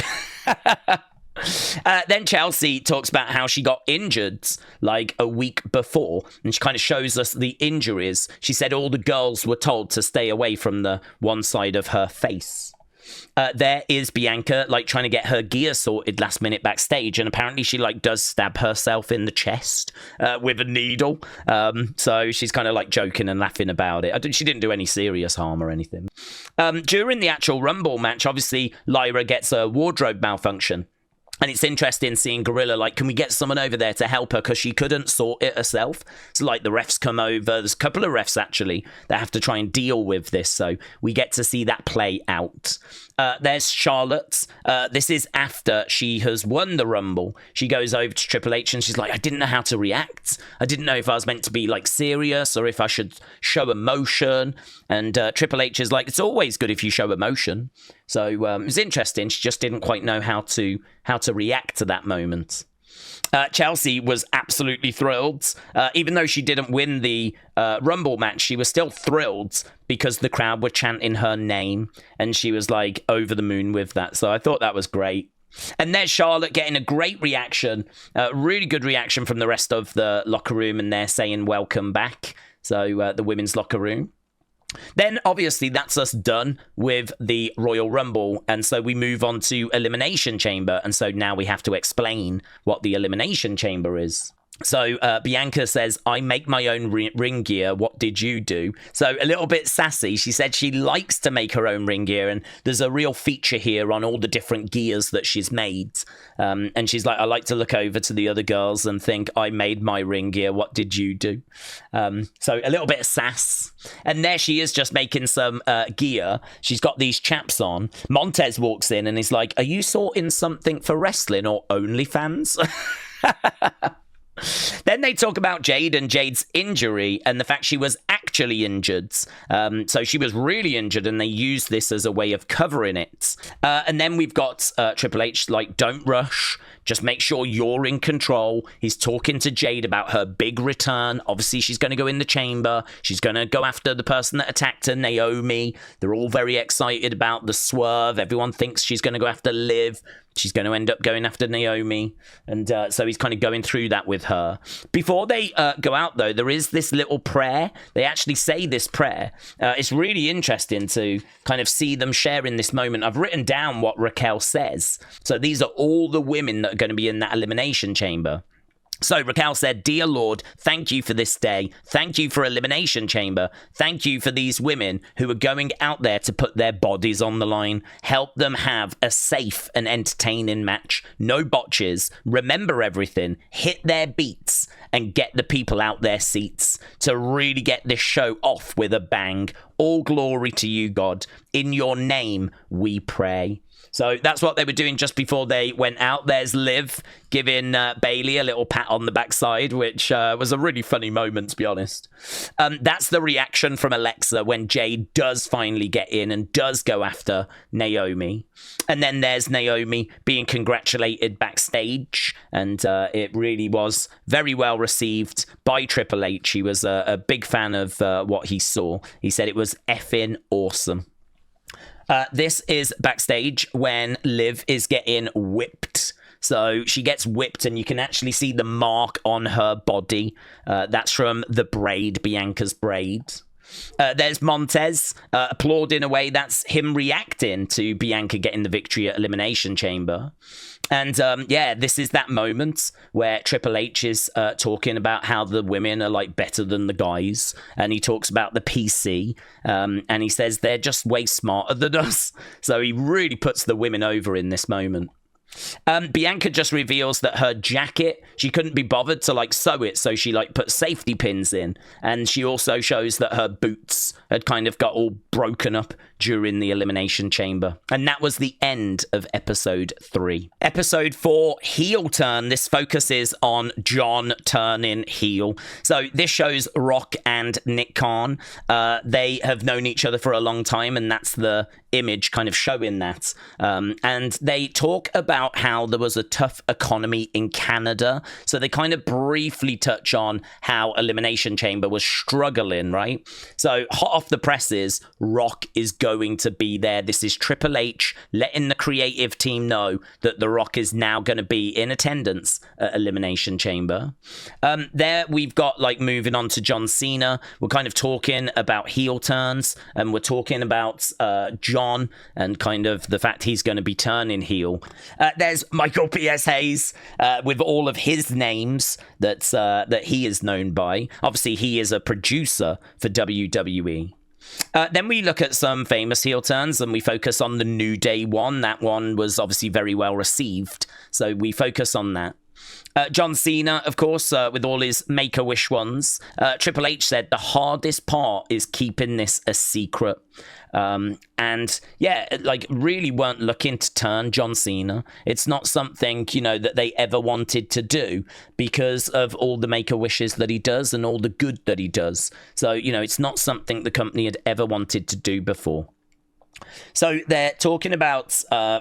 Then Chelsea talks about how she got injured like a week before, and she kind of shows us the injuries. She said all the girls were told to stay away from the one side of her face. There is Bianca like trying to get her gear sorted last minute backstage, and apparently she like does stab herself in the chest with a needle. So she's kind of like joking and laughing about it. She didn't do any serious harm or anything. During the actual Rumble match, obviously Lyra gets a wardrobe malfunction. And it's interesting seeing Gorilla, like, can we get someone over there to help her? Because she couldn't sort it herself. So, like, the refs come over. There's a couple of refs, actually, that have to try and deal with this. So we get to see that play out. There's Charlotte. This is after she has won the Rumble. She goes over to Triple H and she's like, I didn't know how to react. I didn't know if I was meant to be, like, serious or if I should show emotion. And Triple H is like, it's always good if you show emotion. So it was interesting. She just didn't quite know how to react to that moment. Chelsea was absolutely thrilled. Even though she didn't win the Rumble match, she was still thrilled because the crowd were chanting her name, and she was like over the moon with that. So I thought that was great. And there's Charlotte getting a great reaction, really good reaction from the rest of the locker room, and they're saying welcome back. So the women's locker room. Then, obviously, that's us done with the Royal Rumble. And so we move on to Elimination Chamber. And so now we have to explain what the Elimination Chamber is. So Bianca says, I make my own ring gear. What did you do? So a little bit sassy. She said she likes to make her own ring gear. And there's a real feature here on all the different gears that she's made. And she's like, I like to look over to the other girls and think, I made my ring gear. What did you do? So a little bit of sass. And there she is just making some gear. She's got these chaps on. Montez walks in and is like, are you sorting something for wrestling or OnlyFans? Then they talk about Jade and Jade's injury and the fact she was actually injured. So she was really injured and they used this as a way of covering it. And then we've got Triple H like, don't rush. Just make sure you're in control. He's talking to Jade about her big return. Obviously, she's going to go in the chamber. She's going to go after the person that attacked her, Naomi. They're all very excited about the swerve. Everyone thinks she's going to go after Liv. She's going to end up going after Naomi. And so he's kind of going through that with her. Before they go out, though, there is this little prayer. They actually say this prayer. It's really interesting to kind of see them share in this moment. I've written down what Raquel says. So these are all the women that are going to be in that elimination chamber. So Raquel said, Dear Lord, thank you for this day. Thank you for Elimination Chamber. Thank you for these women who are going out there to put their bodies on the line. Help them have a safe and entertaining match. No botches. Remember everything. Hit their beats and get the people out their seats to really get this show off with a bang. All glory to you, God. In your name we pray. So that's what they were doing just before they went out. There's Liv giving Bailey a little pat on the backside, which was a really funny moment, to be honest. That's the reaction from Alexa when Jade does finally get in and does go after Naomi. And then there's Naomi being congratulated backstage. And it really was very well received by Triple H. He was a big fan of what he saw. He said it was effing awesome. This is backstage when Liv is getting whipped. So she gets whipped and you can actually see the mark on her body. That's from the braid, Bianca's braid. There's Montez applauding away. That's him reacting to Bianca getting the victory at Elimination Chamber. And yeah, this is that moment where Triple H is talking about how the women are like better than the guys. And he talks about the PC. And he says they're just way smarter than us. So he really puts the women over in this moment. Bianca just reveals that her jacket, she couldn't be bothered to like sew it, so she like put safety pins in, and she also shows that her boots had kind of got all broken up during the Elimination Chamber. And that was the end of episode 3. Episode 4, heel turn. This focuses on John turning heel. So this shows Rock and Nick Khan. They have known each other for a long time, and that's the image kind of showing that. And they talk about how there was a tough economy in Canada. So they kind of briefly touch on how Elimination Chamber was struggling, right? So hot off the presses, Rock is going to be there. This is Triple H letting the creative team know that The Rock is now going to be in attendance at Elimination Chamber. There we've got like moving on to John Cena. We're kind of talking about heel turns, and we're talking about John and kind of the fact he's going to be turning heel. There's Michael P.S. Hayes with all of his names that he is known by. Obviously, he is a producer for WWE. Then we look at some famous heel turns and we focus on the New Day one. That one was obviously very well received, so we focus on that. John Cena, of course, with all his Make-A-Wish ones. Triple H said the hardest part is keeping this a secret. And yeah, like really weren't looking to turn John Cena. It's not something, you know, that they ever wanted to do because of all the Make-A-Wishes that he does and all the good that he does. So, you know, it's not something the company had ever wanted to do before. So they're talking about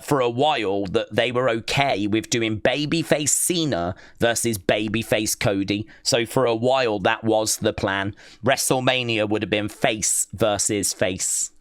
for a while that they were okay with doing babyface Cena versus babyface Cody. So for a while that was the plan. WrestleMania would have been face versus face.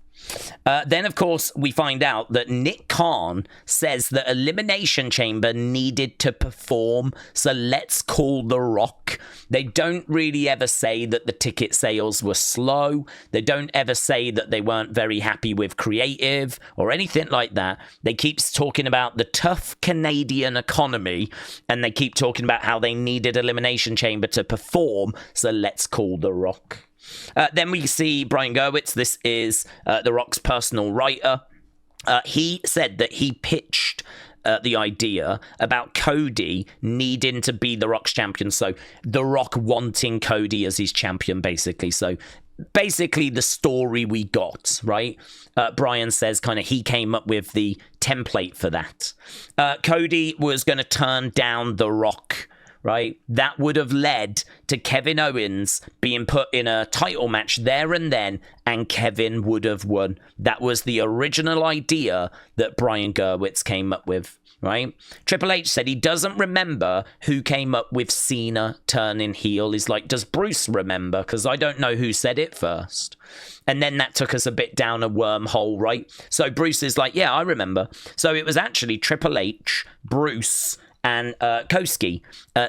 Then, of course, we find out that Nick Khan says that Elimination Chamber needed to perform, so let's call The Rock. They don't really ever say that the ticket sales were slow. They don't ever say that they weren't very happy with creative or anything like that. They keep talking about the tough Canadian economy, and they keep talking about how they needed Elimination Chamber to perform, so let's call The Rock. Then we see Brian Gewirtz. This is The Rock's personal writer. He said that he pitched the idea about Cody needing to be The Rock's champion. So The Rock wanting Cody as his champion, basically. So basically the story we got, right? Brian says kind of he came up with the template for that. Cody was going to turn down The Rock, right? That would have led to Kevin Owens being put in a title match there and then, and Kevin would have won. That was the original idea that Brian Gewirtz came up with, right? Triple H said he doesn't remember who came up with Cena turning heel. He's like, does Bruce remember? Because I don't know who said it first. And then that took us a bit down a wormhole, right? So Bruce is like, yeah, I remember. So it was actually Triple H, Bruce, and Koski.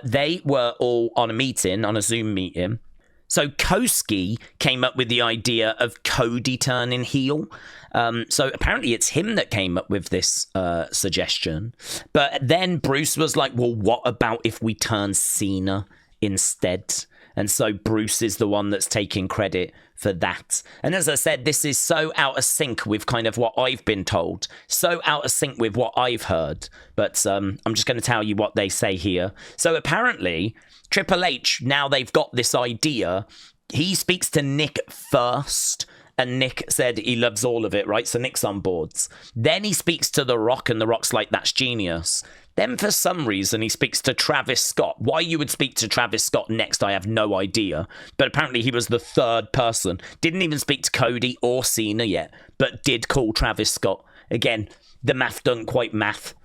They were all on a Zoom meeting. So Koski came up with the idea of Cody turning heel. So apparently it's him that came up with this suggestion. But then Bruce was like, well, what about if we turn Cena instead? And so Bruce is the one that's taking credit for that. And as I said, this is so out of sync with kind of what I've been told, so out of sync with what I've heard. But I'm just going to tell you what they say here. So apparently, Triple H, now they've got this idea, he speaks to Nick first. And Nick said he loves all of it, right? So Nick's on boards. Then he speaks to The Rock, and The Rock's like, that's genius. Then for some reason, he speaks to Travis Scott. Why you would speak to Travis Scott next, I have no idea. But apparently he was the third person. Didn't even speak to Cody or Cena yet, but did call Travis Scott. Again, the math doesn't quite math.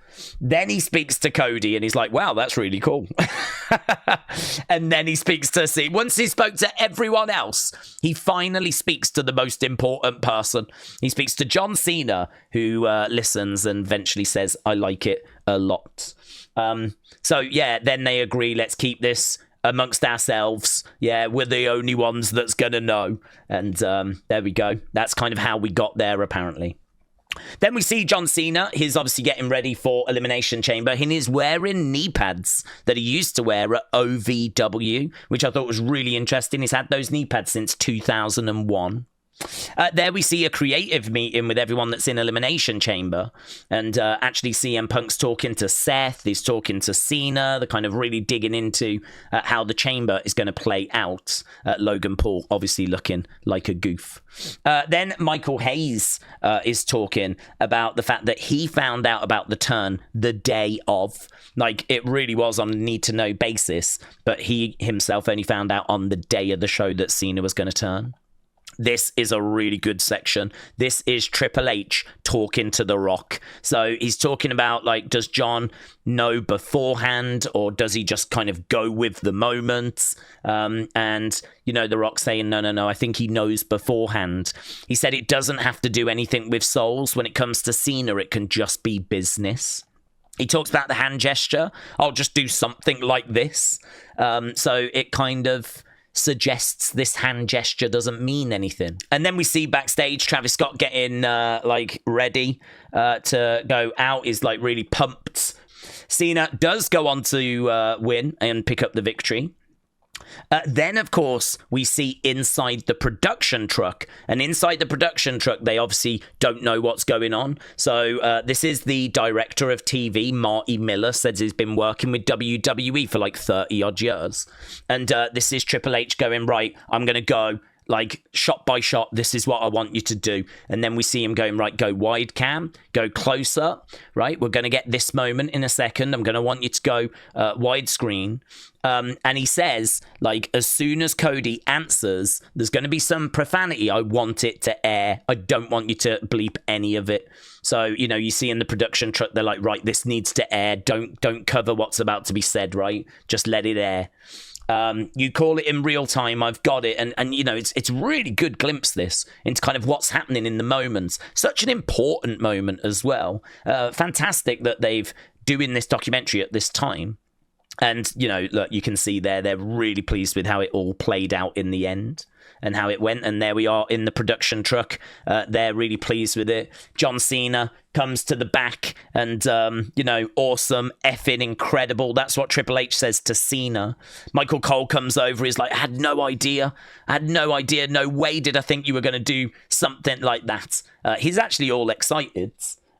Then he speaks to Cody and he's like, wow, that's really cool. And then he speaks to Cena. Once he spoke to everyone else, he finally speaks to the most important person. He speaks to John Cena, who listens and eventually says, I like it a lot. So yeah, then they agree, let's keep this amongst ourselves. Yeah, we're the only ones that's gonna know. And there we go. That's kind of how we got there, apparently. Then we see John Cena. He's obviously getting ready for Elimination Chamber. And he's wearing knee pads that he used to wear at OVW, which I thought was really interesting. He's had those knee pads since 2001. There we see a creative meeting with everyone that's in Elimination Chamber, and actually CM Punk's talking to Seth, he's talking to Cena, they're kind of really digging into how the Chamber is going to play out. Logan Paul obviously looking like a goof. Then Michael Hayes is talking about the fact that he found out about the turn the day of. Like, it really was on a need-to-know basis, but he himself only found out on the day of the show that Cena was going to turn. This is a really good section. This is Triple H talking to The Rock. So he's talking about, like, does John know beforehand, or does he just kind of go with the moment? And, you know, The Rock saying, no, I think he knows beforehand. He said it doesn't have to do anything with souls. When it comes to Cena, it can just be business. He talks about the hand gesture. I'll just do something like this. So it kind of suggests this hand gesture doesn't mean anything. And then we see backstage Travis Scott getting ready to go out. He's like really pumped. Cena does go on to win and pick up the victory. Then, of course, we see inside the production truck. And inside the production truck, they obviously don't know what's going on. So this is the director of TV, Marty Miller, says he's been working with WWE for like 30-odd years. And this is Triple H going, right, I'm going to go, like, shot by shot, this is what I want you to do. And then we see him going, right, go wide cam, go closer, right? We're going to get this moment in a second. I'm going to want you to go widescreen. And he says, like, as soon as Cody answers, there's going to be some profanity. I want it to air. I don't want you to bleep any of it. So, you know, you see in the production truck, they're like, right, this needs to air. Don't cover what's about to be said, right? Just let it air. You call it in real time. I've got it, and you know it's really good glimpse this into kind of what's happening in the moment. Such an important moment as well. Fantastic that they've doing this documentary at this time, and you know, look, you can see they're really pleased with how it all played out in the end and how it went. And there we are in the production truck. They're really pleased with it. John Cena comes to the back and, you know, awesome, effing incredible. That's what Triple H says to Cena. Michael Cole comes over. He's like, I had no idea. No way did I think you were going to do something like that. He's actually all excited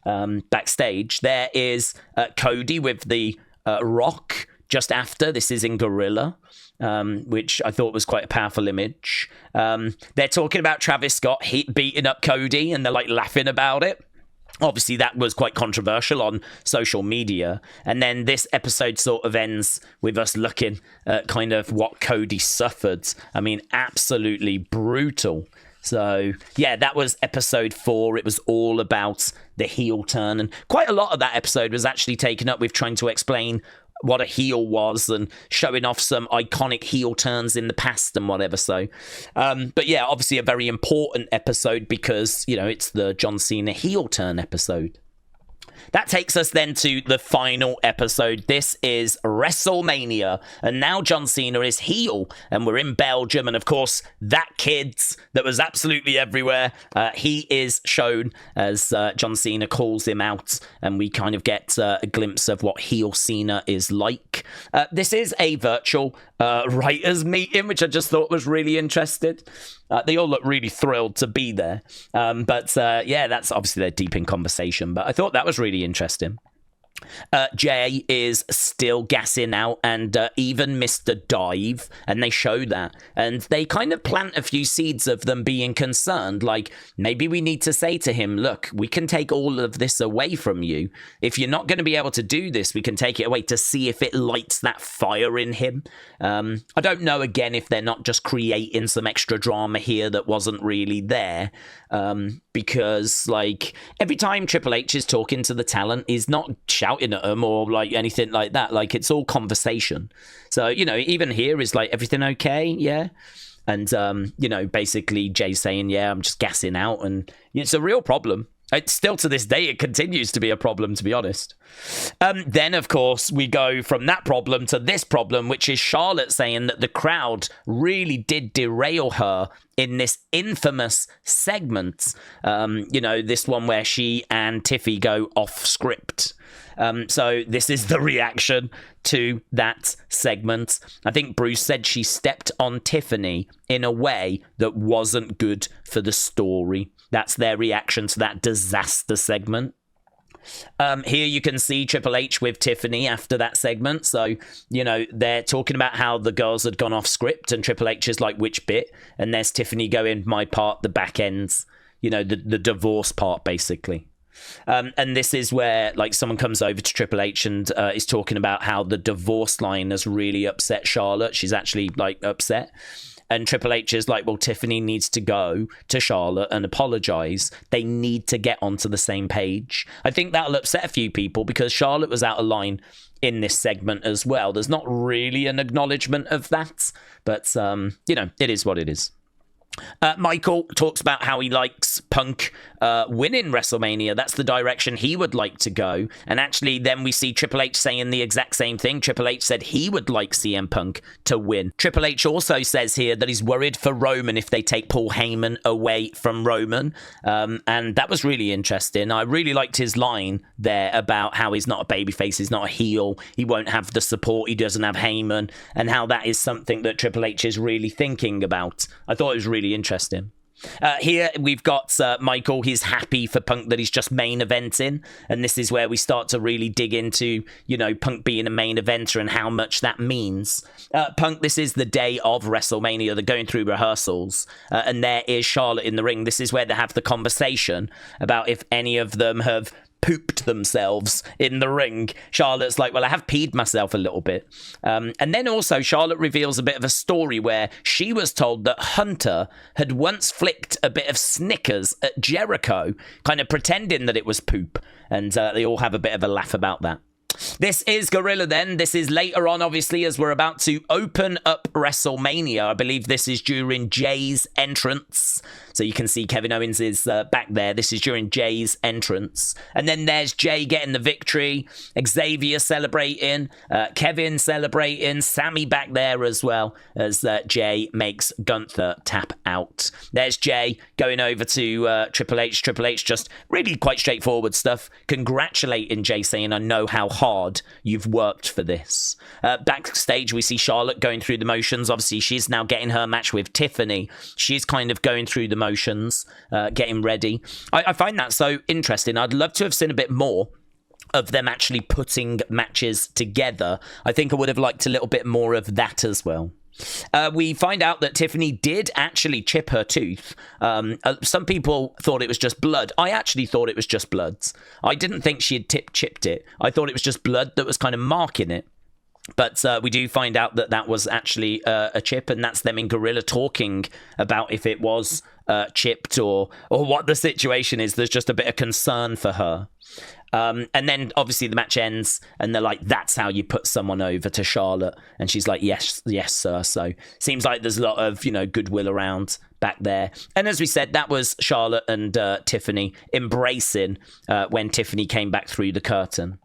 backstage. There is Cody with the Rock just after. This is in Gorilla. Which I thought was quite a powerful image. They're talking about Travis Scott beating up Cody, and they're like laughing about it. Obviously, that was quite controversial on social media. And then this episode sort of ends with us looking at kind of what Cody suffered. I mean, absolutely brutal. So, yeah, that was episode 4. It was all about the heel turn. And quite a lot of that episode was actually taken up with trying to explain what a heel was and showing off some iconic heel turns in the past and whatever. So, but yeah, obviously a very important episode because, you know, it's the John Cena heel turn episode. That takes us then to the final episode. This is WrestleMania, and now John Cena is heel, and we're in Belgium, and of course, that kid that was absolutely everywhere, he is shown as John Cena calls him out, and we kind of get a glimpse of what heel Cena is like. This is a virtual writers meeting, which I just thought was really interesting. They all look really thrilled to be there. But yeah, that's obviously they're deep in conversation, but I thought that was really interesting. Jay is still gassing out, and even Mr. Dive, and they show that, and they kind of plant a few seeds of them being concerned, like maybe we need to say to him, look, we can take all of this away from you. If you're not going to be able to do this, we can take it away to see if it lights that fire in him. I don't know, again, if they're not just creating some extra drama here that wasn't really there, because like every time Triple H is talking to the talent, he's not shouting at them or like anything like that. Like it's all conversation. So, you know, even here is like, everything okay? Yeah. And, you know, basically Jay saying, yeah, I'm just gassing out, and it's a real problem. It's still to this day, it continues to be a problem, to be honest. Then, of course, we go from that problem to this problem, which is Charlotte saying that the crowd really did derail her in this infamous segment. You know, this one where she and Tiffy go off script. So this is the reaction to that segment. I think Bruce said she stepped on Tiffany in a way that wasn't good for the story. That's their reaction to that disaster segment. Here you can see Triple H with Tiffany after that segment. So, you know, they're talking about how the girls had gone off script, and Triple H is like, which bit? And there's Tiffany going, my part, the back ends, you know, the divorce part, basically. And this is where, like, someone comes over to Triple H and is talking about how the divorce line has really upset Charlotte. She's actually, like, upset. And Triple H is like, well, Tiffany needs to go to Charlotte and apologize. They need to get onto the same page. I think that'll upset a few people because Charlotte was out of line in this segment as well. There's not really an acknowledgement of that, but, you know, it is what it is. Michael talks about how he likes Punk winning WrestleMania. That's the direction he would like to go. And actually, then we see Triple H saying the exact same thing. Triple H said he would like CM Punk to win. Triple H also says here that he's worried for Roman if they take Paul Heyman away from Roman. And that was really interesting. I really liked his line there about how he's not a babyface, he's not a heel, he won't have the support, he doesn't have Heyman, and how that is something that Triple H is really thinking about. I thought it was really interesting. Here we've got Michael. He's happy for Punk that he's just main eventing, and this is where we start to really dig into, you know, Punk being a main eventer and how much that means. Punk, this is the day of WrestleMania. They're going through rehearsals, and there is Charlotte in the ring. This is where they have the conversation about if any of them have pooped themselves in the ring. Charlotte's like, well, I have peed myself a little bit. And then also Charlotte reveals a bit of a story where she was told that Hunter had once flicked a bit of Snickers at Jericho, kind of pretending that it was poop. And they all have a bit of a laugh about that. This is Gorilla then. This is later on, obviously, as we're about to open up WrestleMania. I believe this is during Jay's entrance. So you can see Kevin Owens is back there. This is during Jay's entrance. And then there's Jay getting the victory. Xavier celebrating. Kevin celebrating. Sammy back there as well as Jay makes Gunther tap out. There's Jay going over to Triple H. Triple H just really quite straightforward stuff. Congratulating Jay, saying, I know how hard you've worked for this. Backstage, we see Charlotte going through the motions. Obviously, she's now getting her match with Tiffany. She's kind of going through the motions, getting ready. I find that so interesting. I'd love to have seen a bit more of them actually putting matches together. I think I would have liked a little bit more of that as well. We find out that Tiffany did actually chip her tooth. Some people thought it was just blood. I actually thought it was just blood. I didn't think she had chipped it. I thought it was just blood that was kind of marking it. But we do find out that that was actually a chip, and that's them in Gorilla talking about if it was chipped or what the situation is. There's just a bit of concern for her. And then obviously the match ends and they're like, that's how you put someone over to Charlotte. And she's like, yes, sir. So seems like there's a lot of, goodwill around back there. And as we said, that was Charlotte and Tiffany embracing when Tiffany came back through the curtain.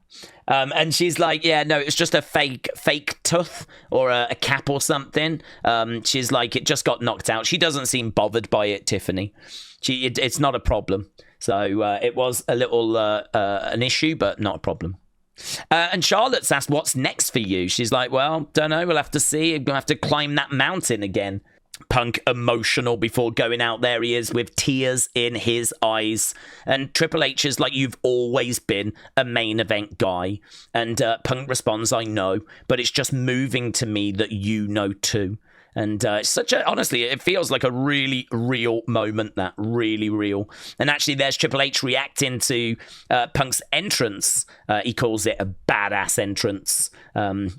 And she's like, yeah, no, it's just a fake tooth or a cap or something. She's like, it just got knocked out. She doesn't seem bothered by it, Tiffany. It's not a problem. So it was a little an issue, but not a problem. And Charlotte's asked, what's next for you? She's like, well, don't know. We'll have to see. You're going to have to climb that mountain again. Punk emotional before going out. There he is with tears in his eyes. And Triple H is like, you've always been a main event guy. And Punk responds, I know, but it's just moving to me that you know too. And it's honestly, it feels like a really real moment, that really real. And actually, there's Triple H reacting to Punk's entrance. He calls it a badass entrance.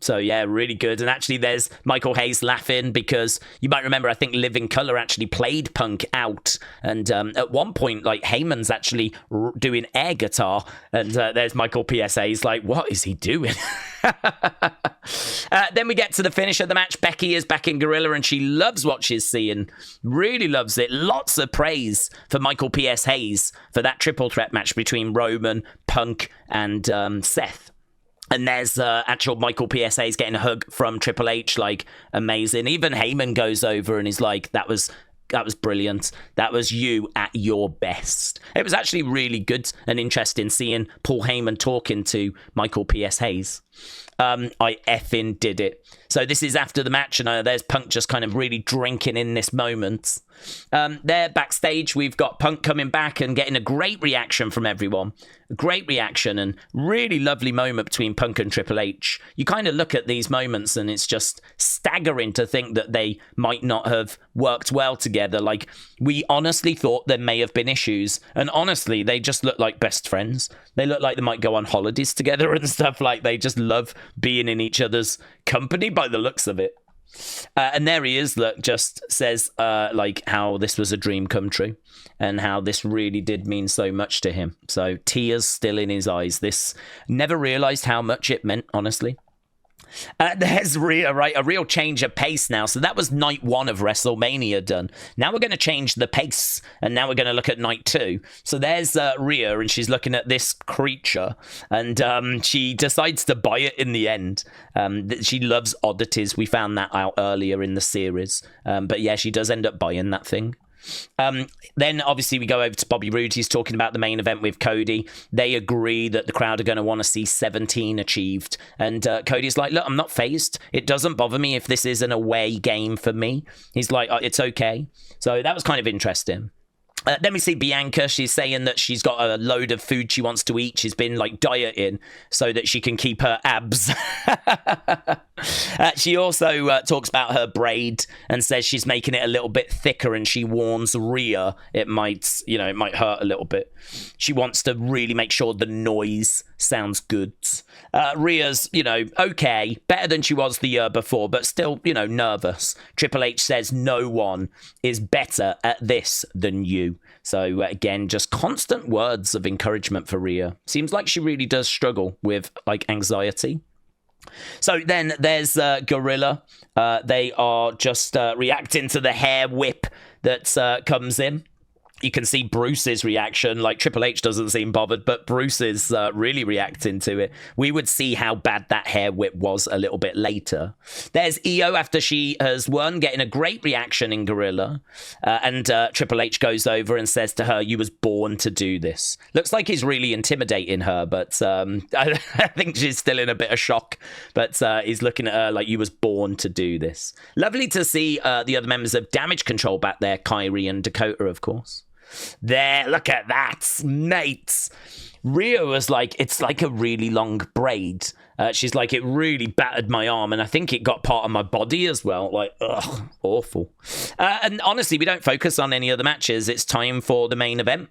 So yeah, really good. And actually, there's Michael Hayes laughing because you might remember, I think Living Colour actually played Punk out. And at one point, like Heyman's actually doing air guitar. And there's Michael PSA. He's like, what is he doing? Then we get to the finish of the match. Becky is back in Gorilla and she loves what she's seeing. Really loves it. Lots of praise for Michael P.S. Hayes for that triple threat match between Roman, Punk, and Seth. And there's actual Michael P.S. Hayes getting a hug from Triple H, like, amazing. Even Heyman goes over and is like, that was brilliant. That was you at your best. It was actually really good and interesting seeing Paul Heyman talking to Michael P.S. Hayes. I effing did it. So this is after the match, and there's Punk just kind of really drinking in this moment. There backstage, we've got Punk coming back and getting a great reaction from everyone. A great reaction and really lovely moment between Punk and Triple H. You kind of look at these moments and it's just staggering to think that they might not have worked well together. Like, we honestly thought there may have been issues, and honestly, they just look like best friends. They look like they might go on holidays together and stuff. Like, they just love being in each other's company by the looks of it. And there he is, look, just says like how this was a dream come true and how this really did mean so much to him. So tears still in his eyes. This, never realized how much it meant, honestly. There's a real change of pace now. So that was night 1 of WrestleMania done. Now we're going to change the pace, and now we're going to look at night 2. So there's Rhea, and she's looking at this creature, and she decides to buy it in the end. She loves oddities. We found that out earlier in the series. But yeah, she does end up buying that thing. Then obviously we go over to Bobby Roode. He's talking about the main event with Cody. They agree that the crowd are going to want to see 17 achieved, and Cody's like, look, I'm not phased. It doesn't bother me if this is an away game for me. He's like, it's okay. So that was kind of interesting. Then we see Bianca. She's saying that she's got a load of food she wants to eat. She's been like dieting so that she can keep her abs. She also talks about her braid and says she's making it a little bit thicker, and she warns Rhea it might hurt a little bit. She wants to really make sure the noise sounds good. Rhea's, okay, better than she was the year before, but still, nervous. Triple H says no one is better at this than you. too. So again, just constant words of encouragement for Rhea. Seems like she really does struggle with like anxiety. So then there's Gorilla. They are just reacting to the hair whip that comes in. You can see Bruce's reaction. Like, Triple H doesn't seem bothered, but Bruce is really reacting to it. We would see how bad that hair whip was a little bit later. There's Io after she has won, getting a great reaction in Gorilla. And Triple H goes over and says to her, "You was born to do this." Looks like he's really intimidating her, but I think she's still in a bit of shock. But he's looking at her like, "You was born to do this." Lovely to see the other members of Damage Control back there, Kyrie and Dakota, of course. There, look at that, mates. Rhea was like, "It's like a really long braid." She's like, "It really battered my arm, and I think it got part of my body as well." Like, ugh, awful. And honestly, we don't focus on any other matches. It's time for the main event.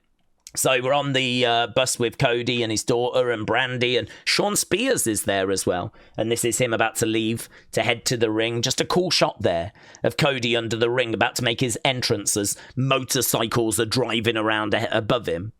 So we're on the bus with Cody and his daughter and Brandy, and Sean Spears is there as well. And this is him about to leave to head to the ring. Just a cool shot there of Cody under the ring, about to make his entrance as motorcycles are driving around above him.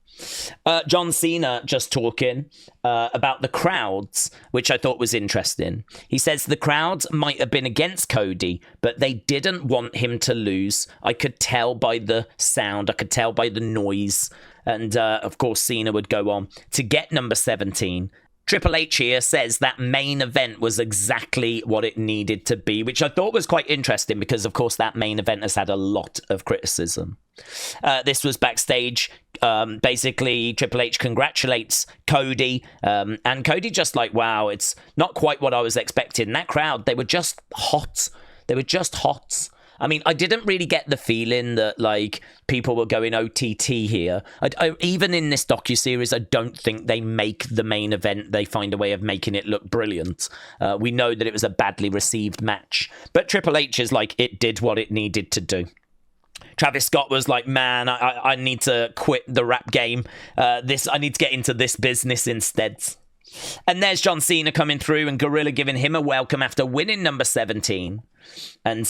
John Cena just talking about the crowds, which I thought was interesting. He says the crowds might have been against Cody, but they didn't want him to lose. I could tell by the sound. I could tell by the noise. And, of course, Cena would go on to get number 17. Triple H here says that main event was exactly what it needed to be, which I thought was quite interesting because, of course, that main event has had a lot of criticism. This was backstage. Basically, Triple H congratulates Cody, and Cody just like, "Wow, it's not quite what I was expecting." That crowd, they were just hot. They were just hot. I mean, I didn't really get the feeling that, like, people were going OTT here. Even in this docuseries, I don't think they make the main event. They find a way of making it look brilliant. We know that it was a badly received match. But Triple H is like, it did what it needed to do. Travis Scott was like, "Man, I need to quit the rap game. I need to get into this business instead." And there's John Cena coming through and Gorilla giving him a welcome after winning number 17. And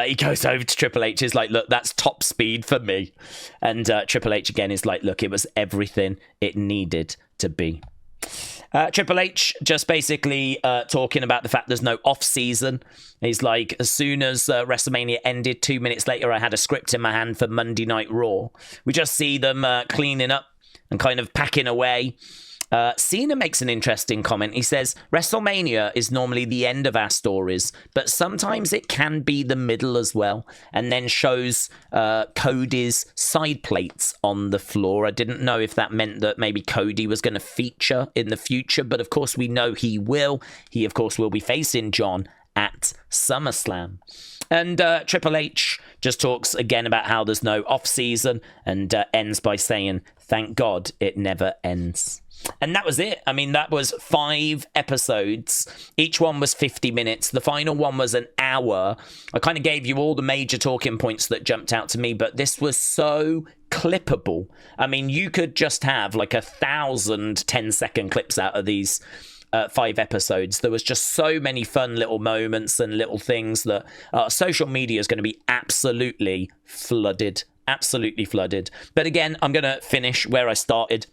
he goes over to Triple H, is like, "Look, that's top speed for me." And Triple H again is like, "Look, it was everything it needed to be." Triple H just basically talking about the fact there's no off-season. He's like, "As soon as WrestleMania ended, 2 minutes later, I had a script in my hand for Monday Night Raw." We just see them cleaning up and kind of packing away. Cena makes an interesting comment. He says, "WrestleMania is normally the end of our stories, but sometimes it can be the middle as well," and then shows Cody's side plates on the floor. I didn't know if that meant that maybe Cody was going to feature in the future, but of course we know he will. He, of course, will be facing John at SummerSlam. And Triple H just talks again about how there's no off-season and ends by saying, "Thank God it never ends." And that was it. I mean, that was 5 episodes. Each one was 50 minutes. The final one was an hour. I kind of gave you all the major talking points that jumped out to me, but this was so clippable. I mean, you could just have like 1,000 10-second clips out of these 5 episodes. There was just so many fun little moments and little things that social media is going to be absolutely flooded. Absolutely flooded. But again, I'm going to finish where I started.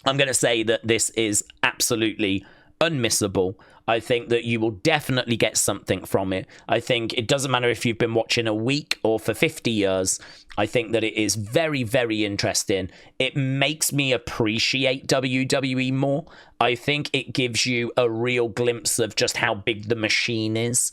I'm going to say that this is absolutely unmissable. I think that you will definitely get something from it. I think it doesn't matter if you've been watching a week or for 50 years. I think that it is very, very interesting. It makes me appreciate WWE more. I think it gives you a real glimpse of just how big the machine is.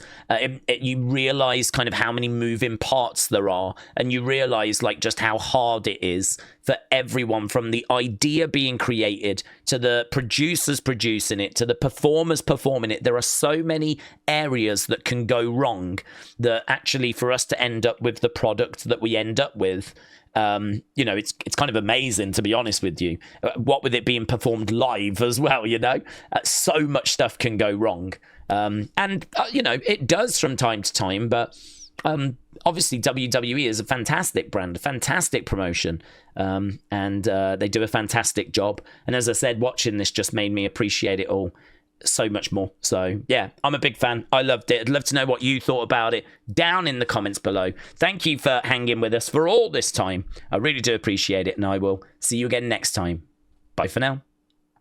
You realize kind of how many moving parts there are, and you realize like just how hard it is for everyone, from the idea being created to the producers producing it to the performers performing it. There are so many areas that can go wrong that actually for us to end up with the product that we end up with, it's kind of amazing, to be honest with you. What with it being performed live as well, so much stuff can go wrong. It does from time to time, but obviously WWE is a fantastic brand, a fantastic promotion, and they do a fantastic job. And as I said, watching this just made me appreciate it all so much more. So yeah, I'm a big fan. I loved it. I'd love to know what you thought about it down in the comments below. Thank you for hanging with us for all this time. I really do appreciate it, and I will see you again next time. Bye for now.